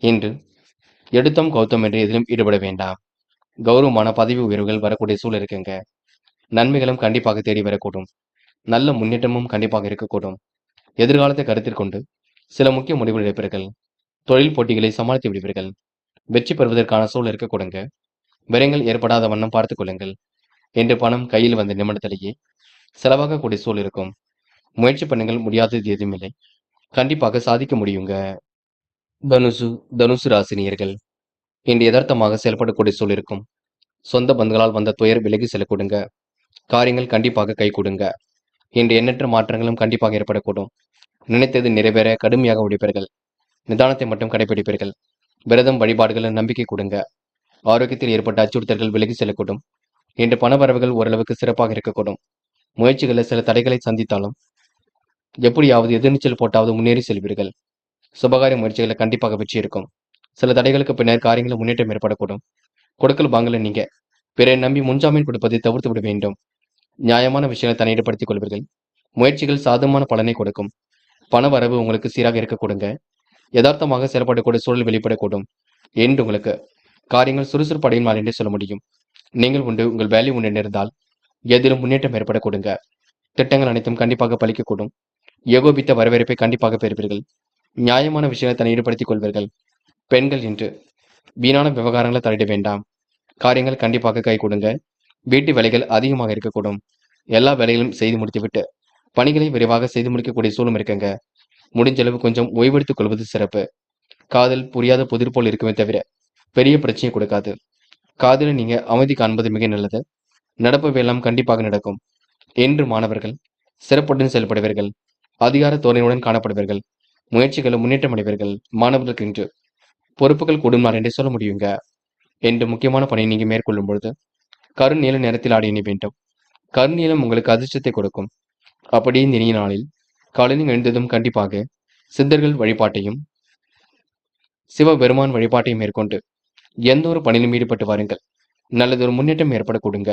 [SPEAKER 1] இன்று எடுத்தோம் கௌத்தம் என்று எதிலும் ஈடுபட வேண்டாம். கௌரவமான பதவி உயர்வுகள் வரக்கூடிய சூழல் இருக்குங்க. நன்மைகளும் கண்டிப்பாக தேடி வரக்கூடும். நல்ல முன்னேற்றமும் கண்டிப்பாக இருக்கக்கூடும். எதிர்காலத்தை கருத்தில் கொண்டு சில முக்கிய முடிவுகள் எடுப்பீர்கள். தொழில் போட்டிகளை சமாளித்து விடுவீர்கள். வெற்றி பெறுவதற்கான சூழல் இருக்க கொடுங்க. விரயங்கள் ஏற்படாத வண்ணம் பார்த்துக் கொள்ளுங்கள். என்று பணம் கையில் வந்த நிமிடத்திலேயே செலவாகக்கூடிய சூழல் இருக்கும். முயற்சி பண்ணுங்கள், முடியாதது எதுவுமில்லை. கண்டிப்பாக சாதிக்க முடியுங்க. தனுசு தனுசு ராசினியர்கள் இன்று யதார்த்தமாக செயல்படக்கூடிய சூழல் இருக்கும். சொந்த பந்துகளால் வந்த துயர் விலகி செல்ல கொடுங்க. காரியங்கள் கண்டிப்பாக கை கொடுங்க. இன்று எண்ணற்ற மாற்றங்களும் கண்டிப்பாக ஏற்படக்கூடும். நினைத்தது நிறைவேற கடுமையாக உழைப்பீர்கள். நிதானத்தை மட்டும் கடைபிடிப்பீர்கள். விரதம் வழிபாடுகள் நம்பிக்கை கொடுங்க. ஆரோக்கியத்தில் ஏற்பட்ட அச்சுறுத்தல்கள் விலகி செல்லக்கூடும். இன்று பணவரவுகள் ஓரளவுக்கு சிறப்பாக இருக்கக்கூடும். முயற்சிகளில் சில தடைகளை சந்தித்தாலும் எப்படியாவது எதிர்நீச்சல் போட்டாவது முன்னேறி செல்வீர்கள். சுபகாரிய முயற்சிகளை கண்டிப்பாக வெற்றி இருக்கும். சில தடைகளுக்கு பின்னர் காரியங்களில் முன்னேற்றம் ஏற்படக்கூடும். கொடுக்கல் வாங்கல நீங்க பிறரை நம்பி முன்ஜாமீன் கொடுப்பதை தவிர்த்து விட வேண்டும். நியாயமான விஷயங்களை தனியீடுபடுத்திக் கொள்வீர்கள். முயற்சிகள் சாதகமான பலனை கொடுக்கும். பண வரவு உங்களுக்கு சீராக இருக்க கொடுங்க. யதார்த்தமாக செயல்படக்கூடிய சூழல் வெளிப்படக்கூடும். என்று உங்களுக்கு காரியங்கள் சுறுசுறுப்பு அடையும் நாள் என்றே சொல்ல முடியும். நீங்கள் உண்டு, உங்கள் வேலை உண்டு இருந்தால் எதிலும் முன்னேற்றம் ஏற்பட கொடுங்க. திட்டங்கள் அனைத்தும் கண்டிப்பாக பலிக்கக்கூடும். ஏகோபித்த வரவேற்பை கண்டிப்பாக பெறுவீர்கள். நியாயமான விஷயங்களை தன்னை ஈடுபடுத்திக் கொள்வீர்கள். பெண்கள் இன்று வீணான விவகாரங்களை தலையிட வேண்டாம். காரியங்கள் கண்டிப்பாக கை கொடுங்க. வீட்டு வேலைகள் அதிகமாக இருக்கக்கூடும். எல்லா வேலைகளும் செய்து முடித்துவிட்டு பணிகளை விரைவாக செய்து முடிக்கக்கூடிய சூழலும் இருக்குங்க. முடிஞ்ச அளவு கொஞ்சம் ஓய்வெடுத்துக் கொள்வது சிறப்பு. காதல் புரியாத புதிர் போல் இருக்குமே தவிர பெரிய பிரச்சனை கொடுக்காது. காதலை நீங்க அமைதி காண்பது மிக நல்லது. நடப்பவை எல்லாம் கண்டிப்பாக நடக்கும். என்று மாணவர்கள் சிறப்புடன் செயல்படுவீர்கள். அதிகார தோரணையுடன் காணப்படுவீர்கள். முயற்சிகளும் முன்னேற்றம் அடைவீர்கள். மாணவர்களுக்கு இன்று பொறுப்புகள் கூடும் நாள் என்றே சொல்ல முடியுங்க. என்று முக்கியமான பணியை நீங்க மேற்கொள்ளும் பொழுது கருநீல நிறத்தில் ஆடை அணி வேண்டும். கருநீலம் உங்களுக்கு அதிர்ஷ்டத்தை கொடுக்கும். அப்படி இந்த இனிய நாளில் காலையில் எழுந்ததும் கண்டிப்பாக சித்தர்கள் வழிபாட்டையும் சிவபெருமான் வழிபாட்டையும் மேற்கொண்டு எந்த ஒரு பணியிலும் ஈடுபட்டு வாருங்கள். நல்லதொரு முன்னேற்றம் ஏற்பட கொடுங்க.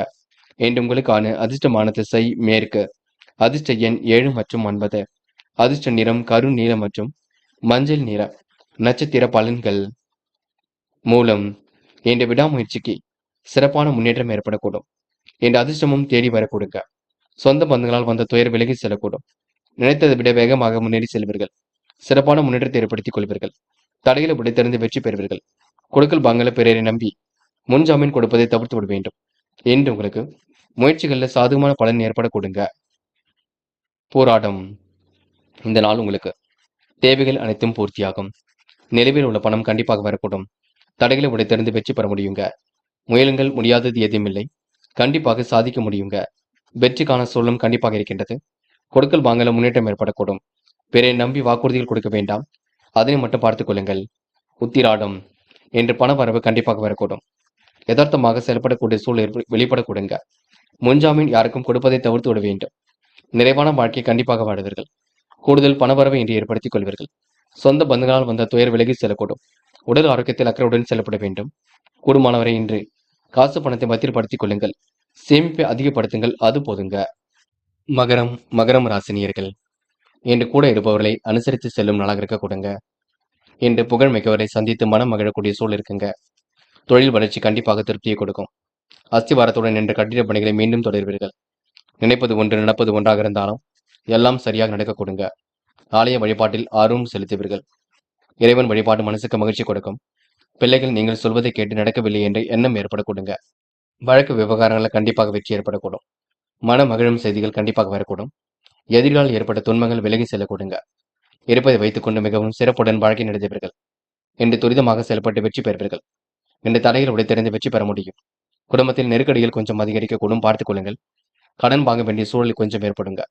[SPEAKER 1] என்று உங்களுக்கான அதிர்ஷ்டமான திசை மேற்கு. அதிர்ஷ்ட எண் 7 மற்றும் 9. அதிர்ஷ்ட நிறம் கருநீலம் மற்றும் மஞ்சள் நிறம். நட்சத்திர பலன்கள். மூலம் என்ற விடாமுயற்சிக்கு சிறப்பான முன்னேற்றம் ஏற்படக்கூடும். என்ற அதிர்ஷ்டமும் தேடி வரக்கூடுங்க. சொந்த பந்துகளால் வந்த துயர் விலகி செல்லக்கூடும். நினைத்ததை விட வேகமாக முன்னேறி செல்வீர்கள். சிறப்பான முன்னேற்றத்தை ஏற்படுத்திக் கொள்வீர்கள். தடைகளை உடைத்தெறிந்து வெற்றி பெறுவீர்கள். கொடுக்கல் வாங்கல பிறரை நம்பி முன்ஜாமீன் கொடுப்பதை தவிர்த்து விட வேண்டும். என்று உங்களுக்கு முயற்சிகளில் சாதகமான பலன் ஏற்பட கொடுங்க. போராட்டம் இந்த நாள் உங்களுக்கு தேவைகள் அனைத்தும் பூர்த்தியாகும். நிலுவையில் உள்ள பணம் கண்டிப்பாக வரக்கூடும். தடைகளை உடைத்தெறிந்து வெற்றி பெற முடியுங்க. முயலுங்கள், முடியாதது எதுவுமில்லை. கண்டிப்பாக சாதிக்க முடியுங்க. வெற்றிக்கான சூழலும் கண்டிப்பாக இருக்கின்றது. கொடுக்கல் வாங்கல முன்னேற்றம் ஏற்படக்கூடும். பிறரை நம்பி வாக்குறுதிகள் கொடுக்க வேண்டாம். அதனை மட்டும் பார்த்துக் கொள்ளுங்கள். உத்திராடம் என்று பண வரவு கண்டிப்பாக வரக்கூடும். யதார்த்தமாக செயல்படக்கூடிய சூழல் வெளிப்படக்கூடுங்க. முன்ஜாமீன் யாருக்கும் கொடுப்பதை தவிர்த்து விட வேண்டும். நிறைவான வாழ்க்கை கண்டிப்பாக வாழ்வீர்கள். கூடுதல் பணவரவை இன்று ஏற்படுத்திக் கொள்வீர்கள். சொந்த பந்துகளால் வந்த துயர் விலகி செல்லக்கூடும். உடல் ஆரோக்கியத்தில் அக்கறையுடன் செல்லப்பட வேண்டும். கூடுமானவரை இன்று காசு பணத்தை பத்திரப்படுத்திக் கொள்ளுங்கள். சேமிப்பை அதிகப்படுத்துங்கள், அது போதுங்க. மகரம் ராசினியர்கள் இன்று கூட இருப்பவர்களை அனுசரித்து செல்லும் நாளாக இருக்க கொடுங்க. இன்று புகழ் மிக்கவரை சந்தித்து மனம் மகிழக்கூடிய சூழல் இருக்குங்க. தொழில் வளர்ச்சி கண்டிப்பாக திருப்தியை கொடுக்கும். அஸ்திவாரத்துடன் நின்ற கட்டிட பணிகளை மீண்டும் தொடர்வீர்கள். நினைப்பது ஒன்று நடப்பது ஒன்றாக இருந்தாலும் எல்லாம் சரியாக நடக்க கொடுங்க. ஆலய வழிபாட்டில் ஆர்வம் செலுத்துவீர்கள். இறைவன் வழிபாடு மனசுக்கு மகிழ்ச்சி கொடுக்கும். பிள்ளைகள் நீங்கள் சொல்வதை கேட்டு நடக்கவில்லை என்ற எண்ணம் ஏற்பட கொடுங்க. வழக்கு விவகாரங்களில் கண்டிப்பாக வெற்றி ஏற்படக்கூடும். மன மகிழும் செய்திகள் கண்டிப்பாக வரக்கூடும். எதிரால் ஏற்பட்ட துன்பங்கள் விலகி செல்ல கொடுங்க. இருப்பதை வைத்துக்கொண்டு மிகவும் சிறப்புடன் வாழ்க்கை நடத்துவீர்கள். இன்று துரிதமாக செயல்பட்டு வெற்றி பெறுவீர்கள். இன்று தடைகள் உடைத்தெறிந்து வெற்றி பெற முடியும். குடும்பத்தில் நெருக்கடிகள் கொஞ்சம் அதிகரிக்கக்கூடும், பார்த்துக் கொள்ளுங்கள். கடன் வாங்க வேண்டிய சூழல் கொஞ்சம் ஏற்படுங்க.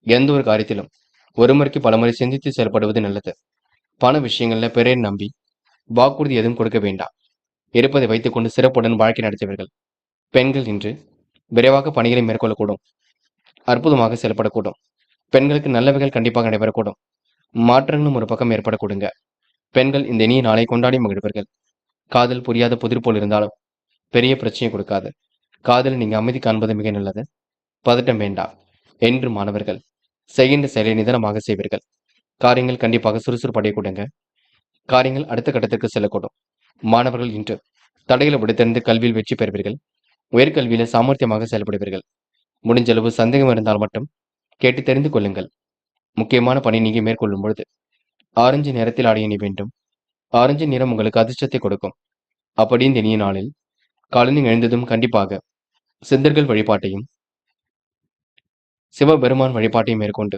[SPEAKER 1] எந்த ஒரு காரியத்திலும் ஒரு முறைக்கு பலமுறை சிந்தித்து செயல்படுவது நல்லது. பண விஷயங்கள்ல பிறரை நம்பி வாக்குறுதி எதுவும் கொடுக்க வேண்டாம். இருப்பதை வைத்துக்கொண்டு சிறப்புடன் வாழ்க்கை நடத்துவீர்கள். பெண்கள் இன்று விரைவாக பணிகளை மேற்கொள்ளக்கூடும். அற்புதமாக செயல்படக்கூடும். பெண்களுக்கு நல்லவைகள் கண்டிப்பாக நடைபெறக்கூடும். மாற்றங்களும் ஒரு பக்கம் ஏற்படக்கூடுங்க. பெண்கள் இந்த இனிய நாளை கொண்டாடி மகிழ்வர்கள். காதல் புரியாத புதிர் போல் இருந்தாலும் பெரிய பிரச்சனையை கொடுக்காது. காதல் நீங்க அமைதி காண்பது மிக நல்லது. பதட்டம் வேண்டாம். என்று மாணவர்கள் செய்கின்ற செயலை நிதானமாக செய்வீர்கள். காரியங்கள் கண்டிப்பாக சுறுசுறுப்படைய கொடுங்க. காரியங்கள் அடுத்த கட்டத்திற்கு செல்லக்கூடும். மாணவர்கள் இன்று தடைகளை விடுத்தெறிந்து கல்வியில் வெற்றி பெறுவீர்கள். உயர்கல்வியில சாமர்த்தியமாக செயல்படுவீர்கள். முடிஞ்சளவு சந்தேகம் இருந்தால் மட்டும் கேட்டு தெரிந்து கொள்ளுங்கள். முக்கியமான பணி நீங்க மேற்கொள்ளும் பொழுது ஆரஞ்சு நிறத்தில் ஆடை அணி வேண்டும். ஆரஞ்சு நிறம் உங்களுக்கு அதிர்ஷ்டத்தை கொடுக்கும். அப்படி இந்த இனிய நாளில் காலையில் எழுந்ததும் கண்டிப்பாக சித்தர்கள் வழிபாட்டையும் சிவபெருமான் வழிபாட்டையும் மேற்கொண்டு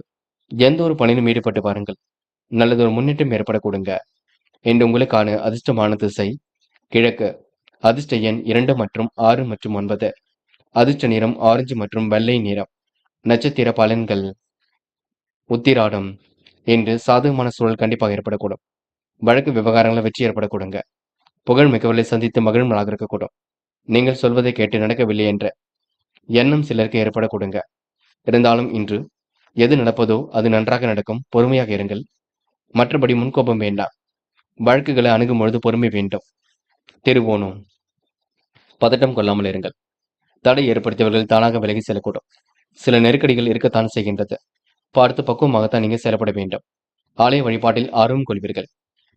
[SPEAKER 1] எந்த ஒரு பணியிலும் ஈடுபட்டு பாருங்கள். நல்லதொரு முன்னேற்றம் ஏற்படக்கூடுங்க. என்று உங்களுக்கான அதிர்ஷ்டமான திசை கிழக்கு. அதிர்ஷ்ட எண் 2 மற்றும் 6 மற்றும் 9. அதிர்ஷ்ட நிறம் ஆரஞ்சு மற்றும் வெள்ளை நிறம். நட்சத்திர பலன்கள் உத்திராடம். என்று சாதகமான சூழல் கண்டிப்பாக ஏற்படக்கூடும். வழக்கு விவகாரங்களில் வெற்றி ஏற்படக்கூடுங்க. புகழ் மிக்கவர்களை சந்தித்து மகிழும் நாளாக இருக்கக்கூடும். நீங்கள் சொல்வதை கேட்டு நடக்கவில்லை என்ற எண்ணம் சிலருக்கு ஏற்படக்கூடுங்க. இருந்தாலும் இன்று எது நடப்பதோ அது நன்றாக நடக்கும். பொறுமையாக இருங்கள். மற்றபடி முன்கோபம் வேண்டாம். வழக்குகளை அணுகும் பொழுது பொறுமை வேண்டும். திருவோணம். பதட்டம் கொள்ளாமல் இருங்கள். தடை ஏற்படுத்தியவர்கள் தானாக விலகி செல்லக்கூடும். சில நெருக்கடிகள் இருக்கத்தான் செய்கின்றது. பார்த்து பக்குவமாகத்தான் நீங்க செயல்பட வேண்டும். ஆலய வழிபாட்டில் ஆர்வம் கொள்வீர்கள்.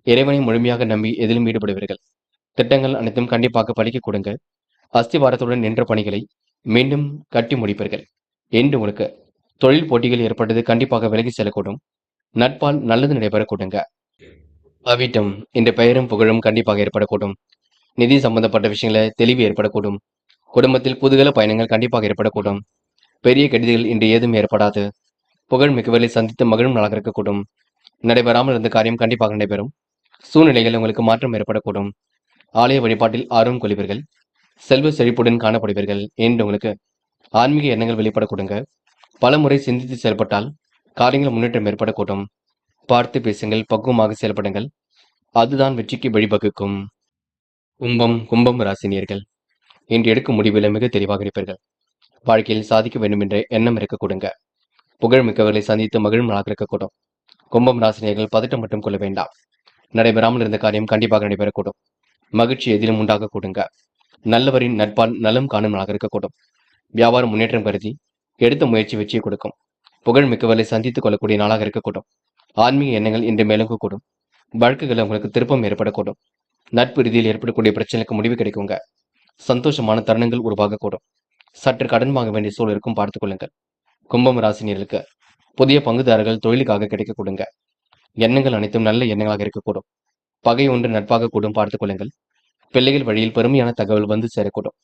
[SPEAKER 1] இறைவனை முழுமையாக நம்பி எதிலும் ஈடுபடுவீர்கள். திட்டங்கள் அனைத்தும் கண்டிப்பாக படிக்க கொடுங்க. அஸ்திவாரத்துடன் நின்ற பணிகளை மீண்டும் கட்டி முடிப்பீர்கள். என்று உங்களுக்கு தொழில் போட்டிகள் ஏற்பட்டது கண்டிப்பாக விலகி செல்லக்கூடும். நட்பால் நல்லது நடைபெற கொடுங்க. அவிட்டம். இந்த பெயரும் புகழும் கண்டிப்பாக ஏற்படக்கூடும். நிதி சம்பந்தப்பட்ட விஷயங்கள தெளிவு ஏற்படக்கூடும். குடும்பத்தில் குதூகல பயணங்கள் கண்டிப்பாக ஏற்படக்கூடும். பெரிய கெடுதிகள் இன்று ஏதும் ஏற்படாது. புகழ் மிக்கவர்களை சந்தித்து மகிழும் நாளாக இருக்கக்கூடும். நடைபெறாமல் இருந்த காரியம் கண்டிப்பாக நடைபெறும். சூழ்நிலைகள் உங்களுக்கு மாற்றம் ஏற்படக்கூடும். ஆலய வழிபாட்டில் ஆர்வம் கொள்வீர்கள். செல்வ செழிப்புடன் காணப்படுவீர்கள். என்று உங்களுக்கு ஆன்மீக எண்ணங்கள் வெளிப்படக்கூடுங்க. பல முறை சிந்தித்து செயல்பட்டால் காரியங்கள் முன்னேற்றம் ஏற்படக்கூடும். பார்த்து பேசுங்கள். பக்குவமாக செயல்படுங்கள். அதுதான் வெற்றிக்கு வழிவகுக்கும். கும்பம் ராசினியர்கள் இன்று எடுக்கும் முடிவில் மிக தெளிவாக இருப்பீர்கள். வாழ்க்கையில் சாதிக்க வேண்டும் என்ற எண்ணம் இருக்கக்கூடுங்க. புகழ் மிக்கவர்களை சந்தித்து மகிழும் நாளாக இருக்கக்கூடும். கும்பம் ராசினியர்கள் பதட்டம் மட்டும் கொள்ள வேண்டாம். நடைபெறாமல் இருந்த காரியம் கண்டிப்பாக நடைபெறக்கூடும். மகிழ்ச்சி எதிலும் உண்டாக கூடுங்க. நல்லவரின் நட்பால் நலம் காணும் நாளாக இருக்கக்கூடும். வியாபாரம் முன்னேற்றம் கருதி எடுத்த முயற்சி வெற்றியை கொடுக்கும். புகழ் மிக்கவர்களை சந்தித்துக் கொள்ளக்கூடிய நாளாக இருக்கக்கூடும். ஆன்மீக எண்ணங்கள் இன்று மேலோங்கக்கூடும். வழக்குகள் உங்களுக்கு திருப்பம் ஏற்படக்கூடும். நட்பு ரீதியில் ஏற்படக்கூடிய பிரச்சனைக்கு முடிவு கிடைக்குங்க. சந்தோஷமான தருணங்கள் உருவாகக்கூடும். சற்று கடன் வாங்க வேண்டிய சூழல் இருக்கும், பார்த்துக் கொள்ளுங்கள். கும்பம் ராசினியர்களுக்கு புதிய பங்குதாரர்கள் தொழிலுக்காக கிடைக்க கொடுங்க. எண்ணங்கள் அனைத்தும் நல்ல எண்ணங்களாக இருக்கக்கூடும். பகை ஒன்று நட்பாக கூடும், பார்த்துக் கொள்ளுங்கள். பிள்ளைகள் வழியில் பெருமையான தகவல் வந்து சேரக்கூடும்.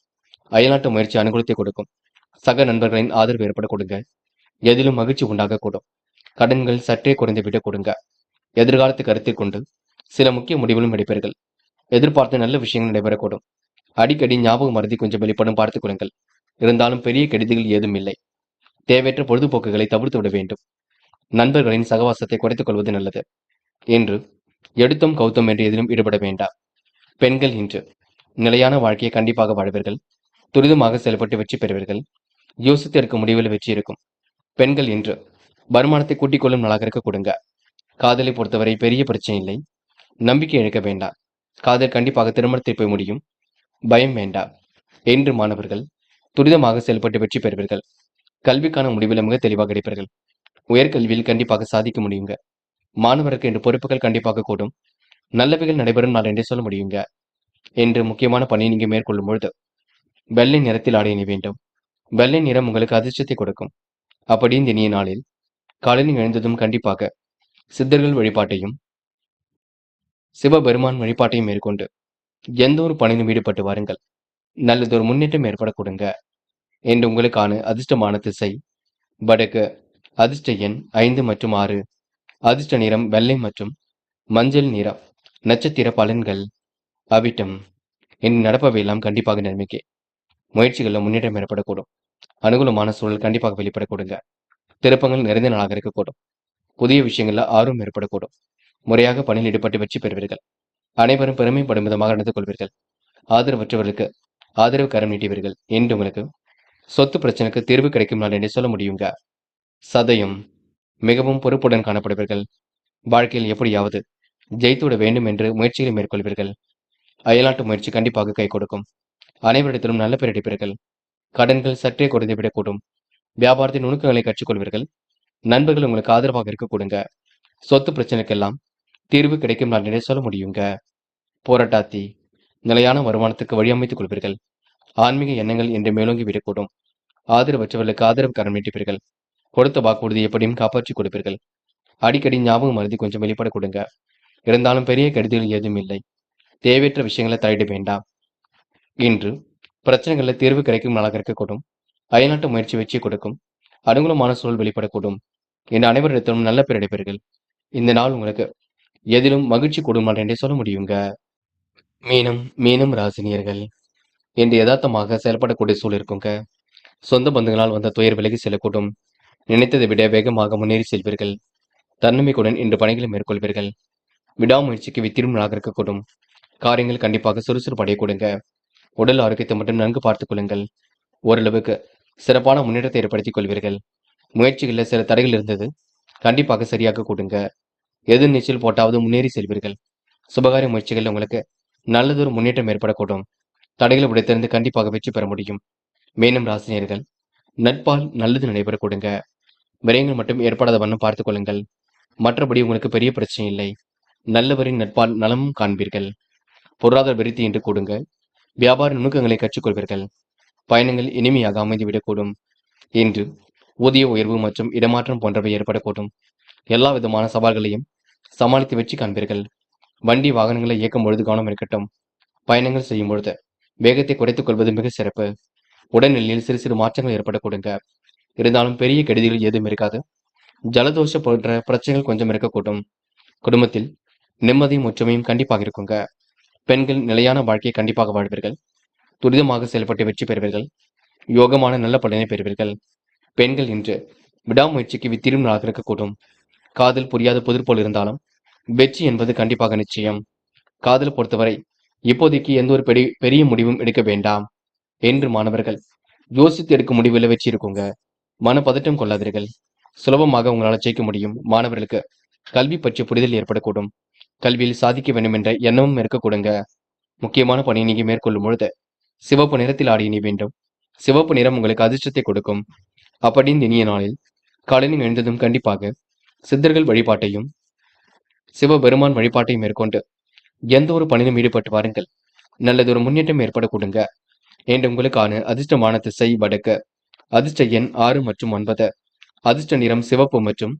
[SPEAKER 1] அயல்நாட்டு முயற்சி அனுகூலத்தை கொடுக்கும். சக நண்பர்களின் ஆதரவு ஏற்பட கொடுங்க. எதிலும் மகிழ்ச்சி உண்டாகக்கூடும். கடன்கள் சற்றே குறைந்து விட கொடுங்க. எதிர்காலத்தை கருத்தில் கொண்டு சில முக்கிய முடிவுகளும் எடுப்பீர்கள். எதிர்பார்த்த நல்ல விஷயங்கள் நடைபெறக்கூடும். அடிக்கடி ஞாபக மருதி கொஞ்சம் வெளிப்படும், பார்த்துக் கொள்ளுங்கள். இருந்தாலும் பெரிய கெடுதிகள் ஏதும் இல்லை. தேவையற்ற பொழுதுபோக்குகளை தவிர்த்து விட வேண்டும். நண்பர்களின் சகவாசத்தை குறைத்துக் கொள்வது நல்லது. என்று எடுத்தும் கௌத்தம் என்று எதிலும் ஈடுபட வேண்டாம். பெண்கள் இன்று நிலையான வாழ்க்கையை கண்டிப்பாக வாழ்வீர்கள். துரிதமாக செயல்பட்டு வெற்றி பெறுவீர்கள். யோசித்து இருக்கும் முடிவில் வெற்றி இருக்கும். பெண்கள் இன்று வருமானத்தை கூட்டிக் கொள்ளும் நாளாக இருக்க கொடுங்க. காதலை பொறுத்தவரை பெரிய பிரச்சனை இல்லை. நம்பிக்கை இழக்க வேண்டாம். காதல் கண்டிப்பாக திருமணத்தில் போய் முடியும். பயம் வேண்டாம். என்று மாணவர்கள் துரிதமாக செயல்பட்டு வெற்றி பெறுவீர்கள். கல்விக்கான முடிவில் மிக தெளிவாக இருப்பீர்கள். உயர்கல்வியில் கண்டிப்பாக சாதிக்க முடியுங்க. மாணவருக்கு இன்று பொறுப்புகள் கண்டிப்பாக கூடும். நல்லவைகள் நடைபெறும் நாள் என்றே சொல்ல முடியுங்க. என்று முக்கியமான பணியை நீங்க மேற்கொள்ளும் பொழுது வெள்ளை நிறத்தில் ஆடை அணி வேண்டும். வெள்ளை நிறம் உங்களுக்கு அதிர்ஷ்டத்தை கொடுக்கும். அப்படி இந்த இனிய நாளில் காலையில் எழுந்ததும் கண்டிப்பாக சித்தர்கள் வழிபாட்டையும் சிவபெருமான் வழிபாட்டையும் மேற்கொண்டு எந்த ஒரு பணியிலும் ஈடுபட்டு வாருங்கள். நல்லதொரு முன்னேற்றம் ஏற்பட கொடுங்க. என்று உங்களுக்கான அதிர்ஷ்டமான திசை வடக்கு. அதிர்ஷ்ட எண் 5 மற்றும் 6. அதிர்ஷ்ட நிறம் வெள்ளை மற்றும் மஞ்சள் நிறம். நட்சத்திர பலன்கள் அவிட்டம். இனி நடப்பவையெல்லாம் கண்டிப்பாக நன்மைக்கே. முயற்சிகளில் முன்னேற்றம் ஏற்படக்கூடும். அனுகூலமான சூழல் கண்டிப்பாக வெளிப்படக்கூடுங்க. திருப்பங்கள் நிறைந்த நாளாக இருக்கக்கூடும். புதிய விஷயங்கள்ல ஆர்வம் ஏற்படக்கூடும். முறையாக பணியில் ஈடுபட்டு வெற்றி பெறுவீர்கள். அனைவரும் பெருமைப்படும் விதமாக நடந்து கொள்வீர்கள். ஆதரவற்றவர்களுக்கு ஆதரவு கரம் நீட்டுவீர்கள். என்று உங்களுக்கு சொத்து பிரச்சனைக்கு தீர்வு கிடைக்கும் நாள் என்று சொல்ல முடியுங்க. சதயம். மிகவும் பொறுப்புடன் காணப்படுவீர்கள். வாழ்க்கையில் எப்படியாவது ஜெயித்துவிட வேண்டும் என்று முயற்சிகளை மேற்கொள்வீர்கள். அயல்நாட்டு முயற்சி கண்டிப்பாக கை கொடுக்கும். அனைவரிடத்திலும் நல்ல பெயர் எடுப்பீர்கள். கடன்கள் சற்றே குறைந்து விடக்கூடும். வியாபாரத்தின் நுணுக்கங்களை கற்றுக்கொள்வீர்கள். நண்பர்கள் உங்களுக்கு ஆதரவாக இருக்க கொடுங்க. சொத்து பிரச்சனைக்கெல்லாம் தீர்வு கிடைக்கும் நான் சொல்ல முடியுங்க. போராட்டாத்தி நிலையான வருமானத்துக்கு வழி அமைத்துக் கொள்வீர்கள். ஆன்மீக எண்ணங்கள் என்று மேலோங்கி விடக்கூடும். ஆதரவற்றவர்களுக்கு ஆதரவு கரம் நீட்டுவீர்கள். கொடுத்த வாக்குறுதி எப்படியும் காப்பாற்றி கொடுப்பீர்கள். அடிக்கடி ஞாபகம் மருதி கொஞ்சம் வெளிப்பட கொடுங்க. இருந்தாலும் பெரிய கெடுதிகள் ஏதும் இல்லை. தேவையற்ற விஷயங்களை தலையிட வேண்டாம். இன்று பிரச்சனைகளில் தீர்வு கிடைக்கும் நாளாக இருக்கக்கூடும். அயல்நாட்டு முயற்சி வெற்றி கொடுக்கும். அனுகூலமான சூழல் வெளிப்படக்கூடும். என் அனைவரிடத்திலும் நல்ல பேர் அடைப்பீர்கள். இந்த நாள் உங்களுக்கு எதிலும் மகிழ்ச்சி கூடும் நாள் என்றே சொல்ல முடியுங்க. மீனம் ராசினியர்கள் என்று யதார்த்தமாக செயல்படக்கூடிய சூழல் இருக்குங்க. சொந்த பந்துகளால் வந்த துயர் விலகி செல்லக்கூடும். நினைத்ததை விட வேகமாக முன்னேறி செல்வீர்கள். தன்னம்பிக்கையுடன் இன்று பணிகளை மேற்கொள்வீர்கள். விடாமுயற்சிக்கு வித்திரும் நாளாக இருக்கக்கூடும். காரியங்கள் கண்டிப்பாக சுறுசுறுப்பு அடையக்கூடுங்க. உடல் ஆரோக்கியத்தை மட்டும் நன்கு பார்த்துக் கொள்ளுங்கள். ஓரளவுக்கு சிறப்பான முன்னேற்றத்தை ஏற்படுத்திக் கொள்வீர்கள். முயற்சிகளில் சில தடைகள் இருந்தது கண்டிப்பாக சரியாக கூடுங்க. எது நீச்சல் போட்டாவது முன்னேறி செல்வீர்கள். சுபகாரிய முயற்சிகளில் உங்களுக்கு நல்லதொரு முன்னேற்றம் ஏற்படக்கூடும். தடைகளை உடைத்திருந்து கண்டிப்பாக வெற்றி பெற முடியும். மீனம் ராசினியர்கள் நட்பால் நல்லது நடைபெறக்கூடுங்க. விரயங்கள் மட்டும் ஏற்படாத வண்ணம் பார்த்துக் கொள்ளுங்கள். மற்றபடி உங்களுக்கு பெரிய பிரச்சனை இல்லை. நல்லவரின் நட்பால் நலமும் காண்பீர்கள். பொருளாதார விருத்தி என்று கூடுங்க. வியாபார நுணுக்கங்களை கற்றுக்கொள்வீர்கள். பயணங்கள் இனிமையாக அமைந்துவிடக்கூடும். இன்று ஊதிய உயர்வு மற்றும் இடமாற்றம் போன்றவை ஏற்படக்கூடும். எல்லா விதமான சவால்களையும் சமாளித்து வெற்றி காண்பீர்கள். வண்டி வாகனங்களை இயக்கும் பொழுது கவனம் இருக்கட்டும். பயணங்கள் செய்யும் பொழுது வேகத்தை குறைத்துக் கொள்வது மிக சிறப்பு. உடல்நிலையில் சிறு சிறு மாற்றங்கள் ஏற்படக்கூடுங்க. இருந்தாலும் பெரிய கெடுதிகள் ஏதும் இருக்காது. ஜலதோஷ போன்ற பிரச்சனைகள் கொஞ்சம் இருக்கக்கூடும். குடும்பத்தில் நிம்மதியும் ஒற்றுமையும் கண்டிப்பாக இருக்குங்க. பெண்கள் நிலையான வாழ்க்கையை கண்டிப்பாக வாழ்வீர்கள். துரிதமாக செயல்பட்டு வெற்றி பெறுவீர்கள். யோகமான நல்ல பலனை பெறுவீர்கள். பெண்கள் இன்று விடாமுயற்சிக்கு வித்திரும் நாளாக இருக்கக்கூடும். காதல் புரியாத புதிர் போல் இருந்தாலும் வெற்றி என்பது கண்டிப்பாக நிச்சயம். காதல் பொறுத்தவரை இப்போதைக்கு எந்த ஒரு பெரிய முடிவும் எடுக்க வேண்டாம் என்று மாணவர்கள் யோசித்து எடுக்கும் முடிவில் வெற்றி இருக்குங்க. மனப்பதட்டம் கொள்ளாதீர்கள். சுலபமாக உங்களால் ஜெயிக்க முடியும். மாணவர்களுக்கு கல்வி பற்றிய புரிதல் ஏற்படக்கூடும். கல்வியில் சாதிக்க வேண்டும் என்ற எண்ணமும் இருக்கக்கூடுங்க. முக்கியமான பணியை நீங்க மேற்கொள்ளும் பொழுது சிவப்பு நிறத்தில் ஆடி இணை வேண்டும். சிவப்பு நிறம் உங்களுக்கு அதிர்ஷ்டத்தை கொடுக்கும். அப்படின்னு இனிய நாளில் காலையில் எழுந்ததும் கண்டிப்பாக சித்தர்கள் வழிபாட்டையும் சிவபெருமான் வழிபாட்டையும் மேற்கொண்டு எந்த ஒரு பணியிலும் ஈடுபட்டு வாருங்கள். நல்லதொரு முன்னேற்றம் ஏற்படக்கூடுங்க. என்று உங்களுக்கான அதிர்ஷ்டமான திசை வடக்கு. அதிர்ஷ்ட எண் 6 மற்றும் 9. அதிர்ஷ்ட நிறம் சிவப்பு மற்றும்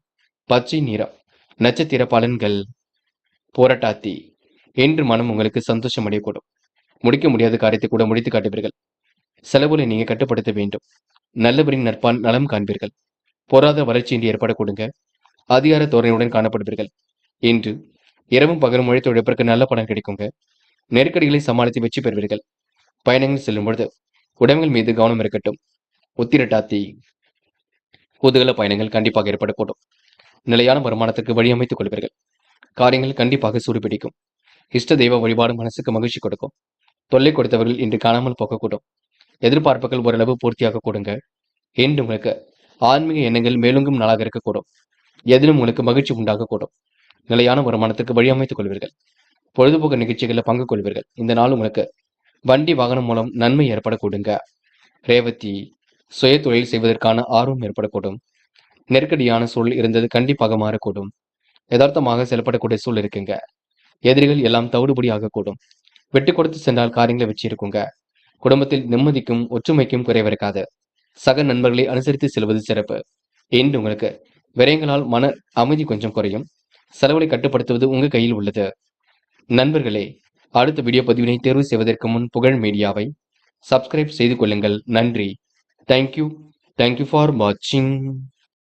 [SPEAKER 1] பச்சை நிறம். நட்சத்திர பலன்கள். போராட்டாத்தி என்று மனம் உங்களுக்கு சந்தோஷம் அடையக்கூடும். முடிக்க முடியாத காரியத்தை கூட முடித்து காட்டுவீர்கள். செலவுகளை நீங்க கட்டுப்படுத்த வேண்டும். நல்லவரின் நட்பால் நலம் காண்பீர்கள். பொருளாதார வளர்ச்சியின்றி ஏற்படக்கூடுங்க. அதிகார தோரணையுடன் காணப்படுவீர்கள். இன்று இரவும் பகலும் உழைத்து உழைப்பிற்கு நல்ல பலன் கிடைக்குங்க. நெருக்கடிகளை சமாளித்து வெற்றி பெறுவீர்கள். பயணங்கள் செல்லும் பொழுது உடம்புகள் மீது கவனம் இருக்கட்டும். உத்திரட்டாத்தி குதூகல பயணங்கள் கண்டிப்பாக ஏற்படக்கூடும். நிலையான வருமானத்திற்கு வழி அமைத்துக் கொள்வீர்கள். காரியங்கள் கண்டிப்பாக சூடுபிடிக்கும். இஷ்ட தெய்வ வழிபாடு மனசுக்கு மகிழ்ச்சி கொடுக்கும். தொல்லை கொடுத்தவர்கள் இன்று காணாமல் போகக்கூடும். எதிர்பார்ப்புகள் ஓரளவு பூர்த்தியாக கொடுங்க. என்று உங்களுக்கு ஆன்மீக எண்ணங்கள் மேலோங்கும் நாளாக இருக்கக்கூடும். எதிலும் உங்களுக்கு மகிழ்ச்சி உண்டாகக்கூடும். நிலையான வருமானத்திற்கு வழி அமைத்துக் கொள்வீர்கள். பொழுதுபோக்கு நிகழ்ச்சிகளில் பங்கு கொள்வீர்கள். இந்த நாள் உங்களுக்கு வண்டி வாகனம் மூலம் நன்மை ஏற்படக்கூடுங்க. ரேவதி சுய தொழில் செய்வதற்கான ஆர்வம் ஏற்படக்கூடும். நெருக்கடியான சூழல் இருந்தது கண்டிப்பாக மாறக்கூடும். யதார்த்தமாக செயல்படக்கூடிய சூழல் இருக்குங்க. எதிரிகள் எல்லாம் தவிடுபடி ஆகக்கூடும். விட்டு கொடுத்து சென்றால் காரியங்களை வச்சு இருக்குங்க. குடும்பத்தில் நிம்மதிக்கும் ஒற்றுமைக்கும் குறைவிருக்காது. சக நண்பர்களை அனுசரித்து செல்வது சிறப்பு. என்று உங்களுக்கு விரயங்களால் மன அமைதி கொஞ்சம் குறையும். செலவுகளை கட்டுப்படுத்துவது உங்க கையில் உள்ளது. நண்பர்களே, அடுத்த வீடியோ பதிவினை தேர்வு செய்வதற்கு முன் புகழ் மீடியாவை சப்ஸ்கிரைப் செய்து கொள்ளுங்கள். நன்றி. தேங்க்யூ ஃபார் வாட்சிங்.